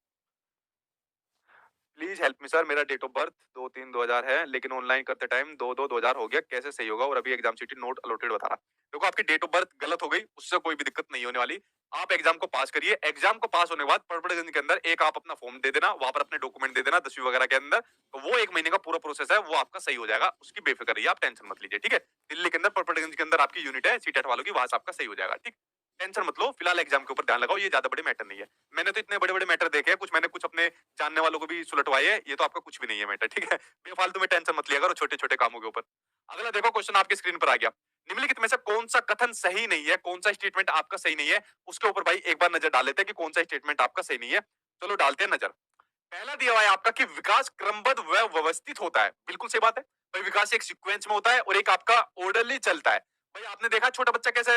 प्लीज हेल्प मी सर, मेरा डेट ऑफ बर्थ 2-3-2000 है, लेकिन ऑनलाइन करते टाइम 2-2-2000 हो गया, कैसे सही होगा, और अभी एग्जाम सीटी नोट अलॉटेड बता रहा। देखो आपकी डेट ऑफ बर्थ गलत हो गई, उससे कोई भी दिक्कत नहीं होने वाली। आप एग्जाम को पास करिए, एग्जाम को पास होने के बाद पड़पड़गंज के अंदर एक आप अपना फॉर्म दे देना, वहां पर अपने डॉक्यूमेंट दे देना 10वीं वगैरह के अंदर, तो वो 1 महीने का पूरा प्रोसेस है, वो आपका सही हो जाएगा, उसकी बेफिक्र रहिए, आप टेंशन मत लीजिए, ठीक है। दिल्ली के अंदर पड़पड़गंज के अंदर आपकी यूनिट है सीटेट वालों की, वहां से आपका सही हो जाएगा, ठीक। टेंशन मत लो, फिलहाल एग्जाम के ऊपर ध्यान लगाओ, ये ज्यादा बड़े मैटर नहीं है। मैंने तो इतने बड़े बड़े मैटर देखे हैं, कुछ मैंने कुछ अपने जानने वालों को भी सुलटवाए है, ये तो आपका कुछ भी नहीं है मैटर, ठीक है। बेफालतू में टेंशन मत लिया करो छोटे छोटे कामों के ऊपर। अगला देखो क्वेश्चन आपकी स्क्रीन पर आ गया, निम्नलिखित में से कौन सा कथन सही नहीं है, कौन सा स्टेटमेंट आपका सही नहीं है, उसके ऊपर भाई एक बार नजर डाल लेते हैं कि कौन सा स्टेटमेंट आपका सही नहीं है। चलो डालते हैं नजर। पहला दिया हुआ है आपका कि विकास क्रमबद्ध व व्यवस्थित होता है, बिल्कुल सही बात है भाई, विकास एक सीक्वेंस में होता है और एक आपका ऑर्डरली चलता है। भाई आपने देखा छोटा बच्चा कैसे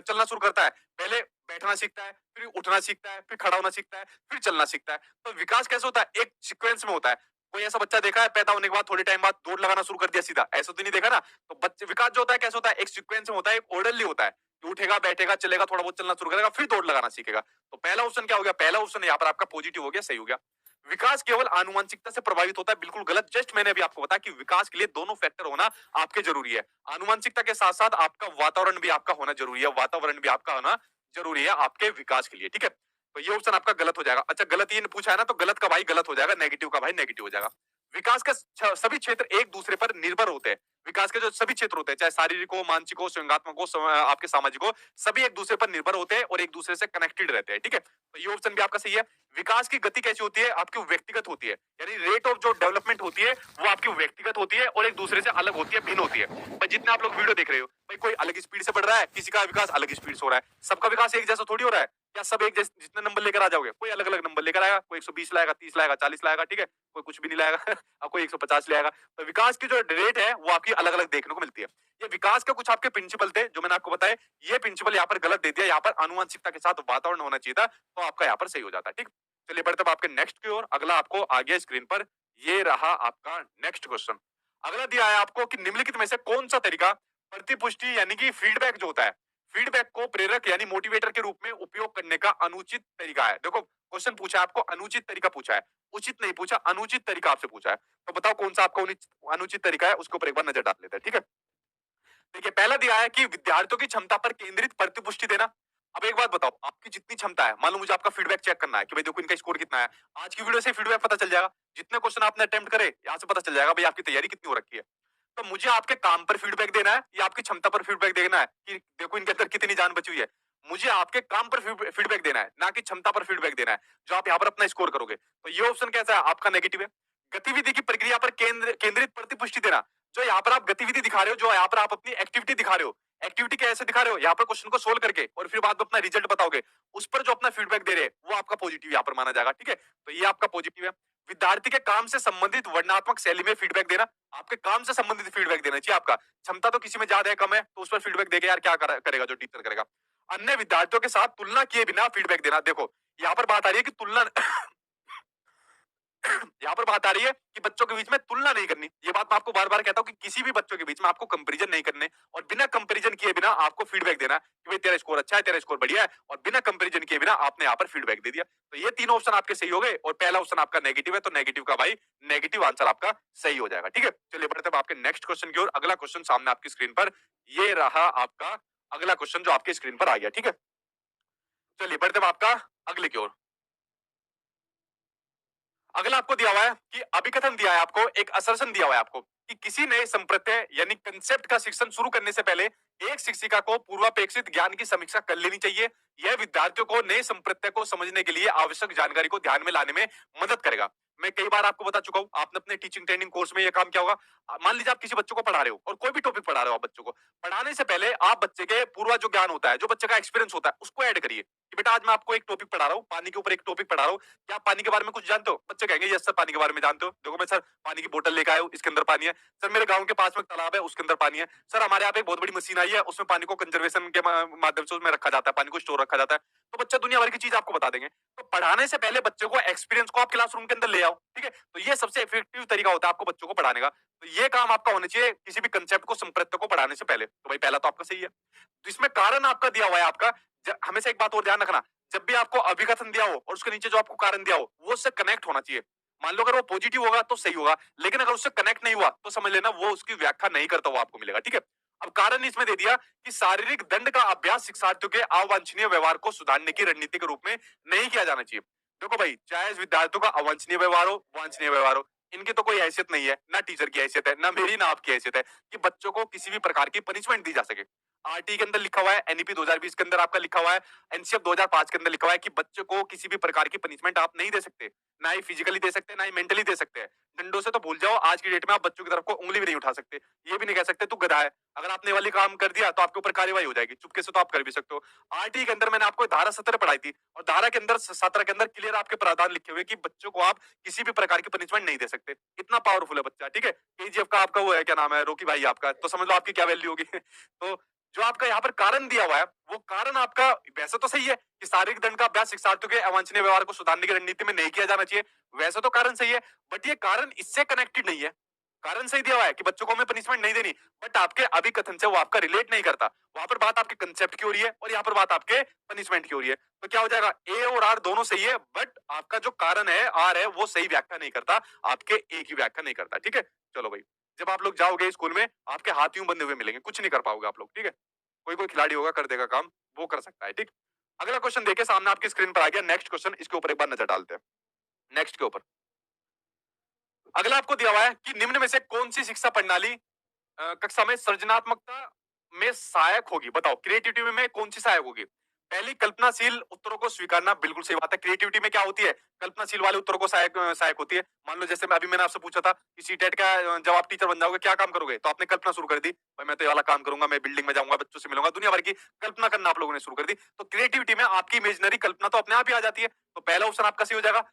चलना शुरू करता है, पहले बैठना सीखता है, फिर उठना सीखता है, फिर खड़ा होना सीखता है, फिर चलना सीखता है। तो विकास कैसे होता है, एक सीक्वेंस में होता है। कोई ऐसा बच्चा देखा है पैदा होने के बाद थोड़े टाइम बाद दौड़ लगाना शुरू कर दिया सीधा, ऐसा तो नहीं देखा ना। तो बच्चे विकास जो होता है कैसे होता है, एक सीक्वेंस में होता है, एक ऑर्डरली होता है, कि उठेगा बैठेगा चलेगा थोड़ा बहुत चलना शुरू करेगा फिर दौड़ लगाना सीखेगा। तो पहला ऑप्शन क्या हो गया, पहला ऑप्शन यहाँ पर आपका पॉजिटिव हो गया, सही हो गया। विकास केवल आनुवंशिकता से प्रभावित होता है, बिल्कुल गलत। जस्ट मैंने अभी आपको बताया कि विकास के लिए दोनों फैक्टर होना आपके जरूरी है, आनुवंशिकता के साथ साथ आपका वातावरण भी आपका होना जरूरी है, वातावरण भी आपका होना जरूरी है आपके विकास के लिए, ठीक है। तो ये ऑप्शन आपका गलत हो जाएगा। अच्छा गलत ये पूछा है ना, तो गलत का भाई गलत हो जाएगा, नेगेटिव का भाई नेगेटिव हो जाएगा। विकास का सभी क्षेत्र एक दूसरे पर निर्भर होते हैं। विकास के जो सभी क्षेत्र होते हैं, चाहे शारीरिक हो, मानसिक हो, संज्ञानात्मक हो, आपके सामाजिक हो, सभी एक दूसरे पर निर्भर होते हैं और एक दूसरे से कनेक्टेड रहते हैं। ठीक है, तो ये ऑप्शन भी आपका सही है। विकास की गति कैसी होती है? आपकी व्यक्तिगत होती है, यानी रेट ऑफ जो डेवलपमेंट होती है वो आपकी व्यक्तिगत होती है और एक दूसरे से अलग होती है, भिन्न होती है। भाई जितने आप लोग वीडियो देख रहे हो, भाई कोई अलग स्पीड से बढ़ रहा है, किसी का विकास अलग स्पीड से हो रहा है। सबका विकास एक जैसा थोड़ी हो रहा है। क्या सब एक जैसे जितने नंबर लेकर आ जाओगे? कोई अलग अलग नंबर लेकर आएगा, कोई 120 लाएगा, 30 लाएगा, 40 लाएगा, ठीक है, कोई कुछ भी नहीं लाएगा और कोई 150 ले आएगा। तो विकास की जो रेट है वो आपकी अलग अलग देखने को मिलती है। ये विकास का कुछ आपके प्रिंसिपल थे जो मैंने आपको बताया, ये प्रिंसिपल यहाँ पर गलत दे दिया। यहाँ पर आनुवंशिकता के साथ वातावरण होना चाहिए था, तो आपका यहाँ पर सही हो जाता है। ठीक, चलिए बढ़ते अब आपके नेक्स्ट की ओर। अगला आपको आ गया स्क्रीन पर, ये रहा आपका नेक्स्ट क्वेश्चन। अगला दिया है आपको कि निम्नलिखित में से कौन सा तरीका प्रतिपुष्टि यानी कि फीडबैक जो होता है, फीडबैक को प्रेरक यानी मोटिवेटर के रूप में उपयोग करने का अनुचित तरीका है। देखो क्वेश्चन पूछा है आपको, अनुचित तरीका पूछा है, उचित नहीं पूछा, अनुचित तरीका आपसे पूछा है। तो बताओ कौन सा आपका अनुचित तरीका है, उसके ऊपर एक बार नजर डाल लेते हैं। ठीक है, देखिए पहला दिया है कि विद्यार्थियों की क्षमता पर केंद्रित प्रतिपुष्टि देना। अब एक बात बताओ, आपकी जितनी क्षमता है, मान लो मुझे आपका फीडबैक चेक करना है कि भाई देखो इनका स्कोर कितना है, आज की वीडियो से फीडबैक पता चल जाएगा। जितने क्वेश्चन आपने अटेम्प्ट करे, यहाँ से पता चल जाएगा भाई आपकी तैयारी कितनी हो रखी है। तो मुझे आपके काम पर फीडबैक देना है या आपकी क्षमता पर फीडबैक देना है कि देखो इनके अंदर कितनी जान बची हुई है? मुझे आपके काम पर फीडबैक देना है, ना कि क्षमता पर फीडबैक देना है, जो आप यहाँ पर अपना स्कोर करोगे। तो ये ऑप्शन कैसा है? आपका नेगेटिव है। गतिविधि की प्रक्रिया पर केंद्रित प्रतिपुष्टि देना, जो यहाँ पर आप गतिविधि दिखा रहे हो, जो यहाँ पर आप अपनी एक्टिविटी दिखा रहे हो, एक्टिविटी कैसे दिखा रहे हो? यहाँ पर क्वेश्चन को सोल्व करके और फिर बाद में अपना रिजल्ट बताओगे, उस पर जो अपना फीडबैक दे रहे हैं वो आपका पॉजिटिव यहाँ पर माना जाएगा। ठीक है, तो ये आपका पॉजिटिव है। विद्यार्थी के काम से संबंधित वर्णनात्मक शैली में फीडबैक देना, आपके काम से संबंधित फीडबैक देना चाहिए। आपका क्षमता तो किसी में ज्यादा है कम है, तो उस पर फीडबैक देके यार क्या करेगा जो टीचर करेगा। अन्य विद्यार्थियों के साथ तुलना किए बिना फीडबैक देना। देखो यहाँ पर बात आ रही है कि तुलना यहाँ पर बात आ रही है कि बच्चों के बीच में तुलना नहीं करनी। ये बात मैं आपको बार बार कहता हूँ कि किसी भी बच्चों के बीच में आपको कंपैरिजन नहीं करने, और बिना कंपैरिजन किए बिना आपको फीडबैक देना कि भाई तेरा स्कोर अच्छा है, तेरा स्कोर बढ़िया है, और बिना कंपैरिजन किए बिना आपने यहाँ पर फीडबैक दे दिया। तो ये तीनों ऑप्शन आपके सही हो गए और पहला ऑप्शन आपका नेगेटिव है, तो नेगेटिव का भाई नेगेटिव आंसर आपका सही हो जाएगा। ठीक है, चलिए बढ़ते हैं आपके नेक्स्ट क्वेश्चन की ओर। अगला क्वेश्चन सामने आपकी स्क्रीन पर, ये रहा आपका अगला क्वेश्चन जो आपके स्क्रीन पर आ गया। ठीक है, चलिए बढ़ते हैं आपका अगले की ओर। अगला आपको दिया हुआ है कि अभिकथन दिया है आपको, एक असर्शन दिया हुआ है आपको कि किसी नए संप्रत्यय यानी कंसेप्ट का शिक्षण शुरू करने से पहले एक शिक्षिका को पूर्वापेक्षित ज्ञान की समीक्षा कर लेनी चाहिए। यह विद्यार्थियों को नए संप्रत्यय को समझने के लिए आवश्यक जानकारी को ध्यान में लाने में मदद करेगा। मैं कई बार आपको बता चुका हूं, आपने अपने टीचिंग ट्रेनिंग कोर्स में यह काम किया होगा। मान लीजिए आप किसी बच्चों को पढ़ा रहे हो और कोई भी टॉपिक पढ़ा रहे हो, आप बच्चों को पढ़ाने से पहले आप बच्चे के पूर्वा जो ज्ञान होता है, जो बच्चे का एक्सपीरियंस होता है, उसको ऐड करिए कि बेटा आज मैं आपको एक टॉपिक पढ़ा रहा हूँ, पानी के ऊपर एक टॉपिक पढ़ा रहा हूँ, क्या आप पानी के बारे में कुछ जानते हो? बच्चे कहेंगे यस सर, पानी के बारे में जानते हो। देखो मैं सर पानी की बोतल लेकर आया हूँ, इसके अंदर पानी है। सर मेरे गांव के पास में तालाब है, उसके अंदर पानी है। सर हमारे यहाँ पे एक बहुत बड़ी मशीन आई है, उसमें पानी को कंजर्वेशन के माध्यम से उसमें रखा जाता है, पानी को स्टोर रखा जाता है। तो बच्चा दुनिया भर की चीज आपको बता देंगे। तो पढ़ाने से पहले बच्चे को एक्सपीरियंस को आप क्लासरूम के अंदर ले आओ। ठीक है, तो ये सबसे इफेक्टिव तरीका होता है आपको बच्चों को पढ़ाने का। तो ये काम आपका होना चाहिए किसी भी कंसेप्ट को, संप्रत्यय को पढ़ाने से पहले। तो भाई पहला तो आपका सही है। तो इसमें कारण आपका दिया हुआ है आपका, हमेशा एक बात और ध्यान रखना, जब भी आपको अभिकथन दिया हो और उसके नीचे जो आपको कारण दिया हो वो उससे कनेक्ट होना चाहिए। मान लो अगर वो पॉजिटिव होगा तो सही होगा, लेकिन अगर उससे कनेक्ट नहीं हुआ तो समझ लेना वो उसकी व्याख्या नहीं करता, वो आपको मिलेगा। ठीक है, अब कारण इसमें दे दिया कि शारीरिक दंड का अभ्यास शिक्षार्थियों के अवांछनीय व्यवहार को सुधारने की रणनीति के रूप में नहीं किया जाना चाहिए। देखो भाई, चाहे विद्यार्थियों का अवांछनीय व्यवहार हो, वांछनीय व्यवहार हो, इनकी तो कोई हैसियत नहीं है, ना टीचर की हैसियत है, ना मेरी ना आपकी हैसियत है कि बच्चों को किसी भी प्रकार की पनिशमेंट दी जा सके। आरटी के अंदर लिखा हुआ है, एनईपी 2020 के अंदर आपका लिखा हुआ है, एनसीएफ 2005 के अंदर लिखा हुआ है कि बच्चों को किसी भी प्रकार की पनिशमेंट आप नहीं दे सकते, ना ही फिजिकली दे सकते, ना ही मेंटली दे सकते हैं। डंडों से तो भूल जाओ, आज की डेट में आप बच्चों की तरफ को उंगली भी नहीं उठा सकते, ये भी नहीं कह सकते तू गधा है। अगर आपने वाली काम कर दिया तो आपके ऊपर कार्रवाई हो जाएगी, चुपके से तो आप कर भी सकते हो। आरटी के अंदर मैंने आपको धारा 17 पढ़ाई थी, और धारा के अंदर 17 के अंदर क्लियर आपके प्रावधान लिखे हुए कि बच्चों को आप किसी भी प्रकार की पनिशमेंट नहीं दे सकते। इतना पावरफुल है बच्चा। ठीक है, केजीएफ का आपका वो है, क्या नाम है, रॉकी भाई आपका, तो समझ लो आपकी क्या वैल्यू होगी तो जो आपका यहाँ पर कारण दिया हुआ है, वो कारण आपका वैसे तो सही है कि शारीरिक दंड का अभ्यास शिक्षार्थियों के अवांछनीय व्यवहार को सुधारने की रणनीति में नहीं किया जाना चाहिए, वैसे तो कारण सही है, बट ये कारण इससे कनेक्टेड नहीं है। कारण सही दिया हुआ है कि बच्चों को हमें पनिशमेंट नहीं देनी, बट आपके अभिकथन से वो आपका रिलेट नहीं करता। वहां पर बात आपके कंसेप्ट की हो रही है और यहाँ पर बात आपके पनिशमेंट की हो रही है। तो क्या हो जाएगा, ए और आर दोनों सही है, बट आपका जो कारण है आर है वो सही व्याख्या नहीं करता, आपके ए की व्याख्या नहीं करता। ठीक है, चलो भाई, जब आप लोग जाओगे स्कूल में आपके हाथ यूं बंधे हुए मिलेंगे, कुछ नहीं कर पाओगे आप लोग। ठीक है, कोई कोई खिलाड़ी होगा कर देगा काम, वो कर सकता है। ठीक, अगला क्वेश्चन देखिए सामने आपकी स्क्रीन पर आ गया, नेक्स्ट क्वेश्चन, इसके ऊपर एक बार नजर डालते हैं। नेक्स्ट के ऊपर अगला आपको दिया हुआ है कि निम्न में से कौन सी शिक्षा प्रणाली कक्षा में सृजनात्मकता में सहायक होगी? बताओ, क्रिएटिविटी में कौन सी सहायक होगी? पहली, कल्पनाशील उत्तरों को स्वीकारना। बिल्कुल सही बात है। क्रिएटिविटी में क्या होती है? कल्पनाशील वाले उत्तरों को सहायक होती है। मान लो जैसे अभी मैंने आपसे पूछा था कि सीटेट का जब आप टीचर बन जाओगे क्या काम करोगे, तो आपने कल्पना शुरू कर दी, भाई मैं तो ये वाला काम करूंगा, मैं बिल्डिंग में जाऊंगा, बच्चों से मिलूंगा, दुनिया भर की कल्पना करना आप लोगों ने शुरू कर दी। तो क्रिएटिविटी में आपकी इमेजिनरी कल्पना तो अपने आप ही आ जाती है। तो पहला ऑप्शन आपका सही हो जाएगा।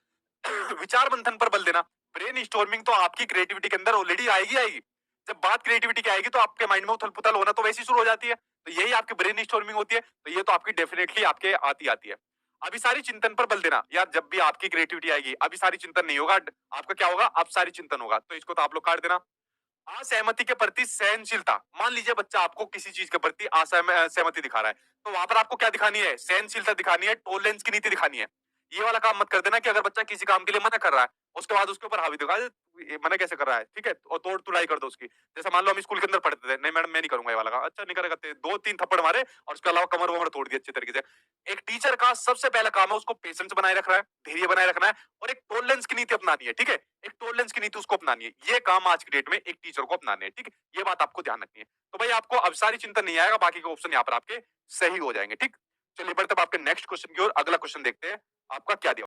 विचार मंथन पर बल देना। ब्रेन स्टॉर्मिंग तो आपकी क्रिएटिविटी के अंदर ऑलरेडी आएगी। जब बात क्रिएटिविटी की आएगी तो आपके माइंड में उथल पुथल होना तो वैसे ही शुरू हो जाती है। तो यही आपकी ब्रेन स्टॉर्मिंग होती है। तो ये तो आपकी डेफिनेटली आपके आती है। अभिसारी चिंतन पर बल देना। यार जब भी आपकी क्रिएटिविटी आएगी, अभिसारी चिंतन नहीं होगा, आपका क्या होगा? अपसारी चिंतन होगा। तो इसको तो आप लोग काट देना। असहमति के प्रति सहनशीलता। मान लीजिए बच्चा आपको किसी चीज के प्रति असहमति दिखा रहा है, तो वहां पर आपको क्या दिखानी है? सहनशीलता दिखानी है, टॉलरेंस की नीति दिखानी है। ये वाला काम मत कर देना कि अगर बच्चा किसी काम के लिए मना कर रहा है, उसके बाद उसके ऊपर हावी दिखा, ये मना कैसे कर रहा है, ठीक है, और तोड़ तुड़ाई कर दो उसकी। जैसे मान लो हम स्कूल के अंदर पढ़ते थे, नहीं मैडम मैं नहीं करूंगा ये वाला काम। अच्छा नहीं करेगा, दो तीन थप्पड़ मारे और उसके अलावा कमर वमर तोड़ दी अच्छे तरीके से। एक टीचर का सबसे पहला काम है उसको पेशेंस बनाए रखना है, धैर्य बनाए रखना है, और एक टॉलरेंस की नीति अपनानी है। ठीक है, एक टॉलरेंस की नीति उसको अपनानी है। ये काम आज की डेट में एक टीचर को अपनाने हैं। ठीक है, ये बात आपको ध्यान रखनी है। तो भाई आपको अवसारी चिंतन नहीं आएगा, बाकी के ऑप्शन यहाँ पर आपके सही हो जाएंगे। ठीक, चलिए बढ़ते अब आपके नेक्स्ट क्वेश्चन की ओर। अगला क्वेश्चन देखते हैं आपका क्या दिया।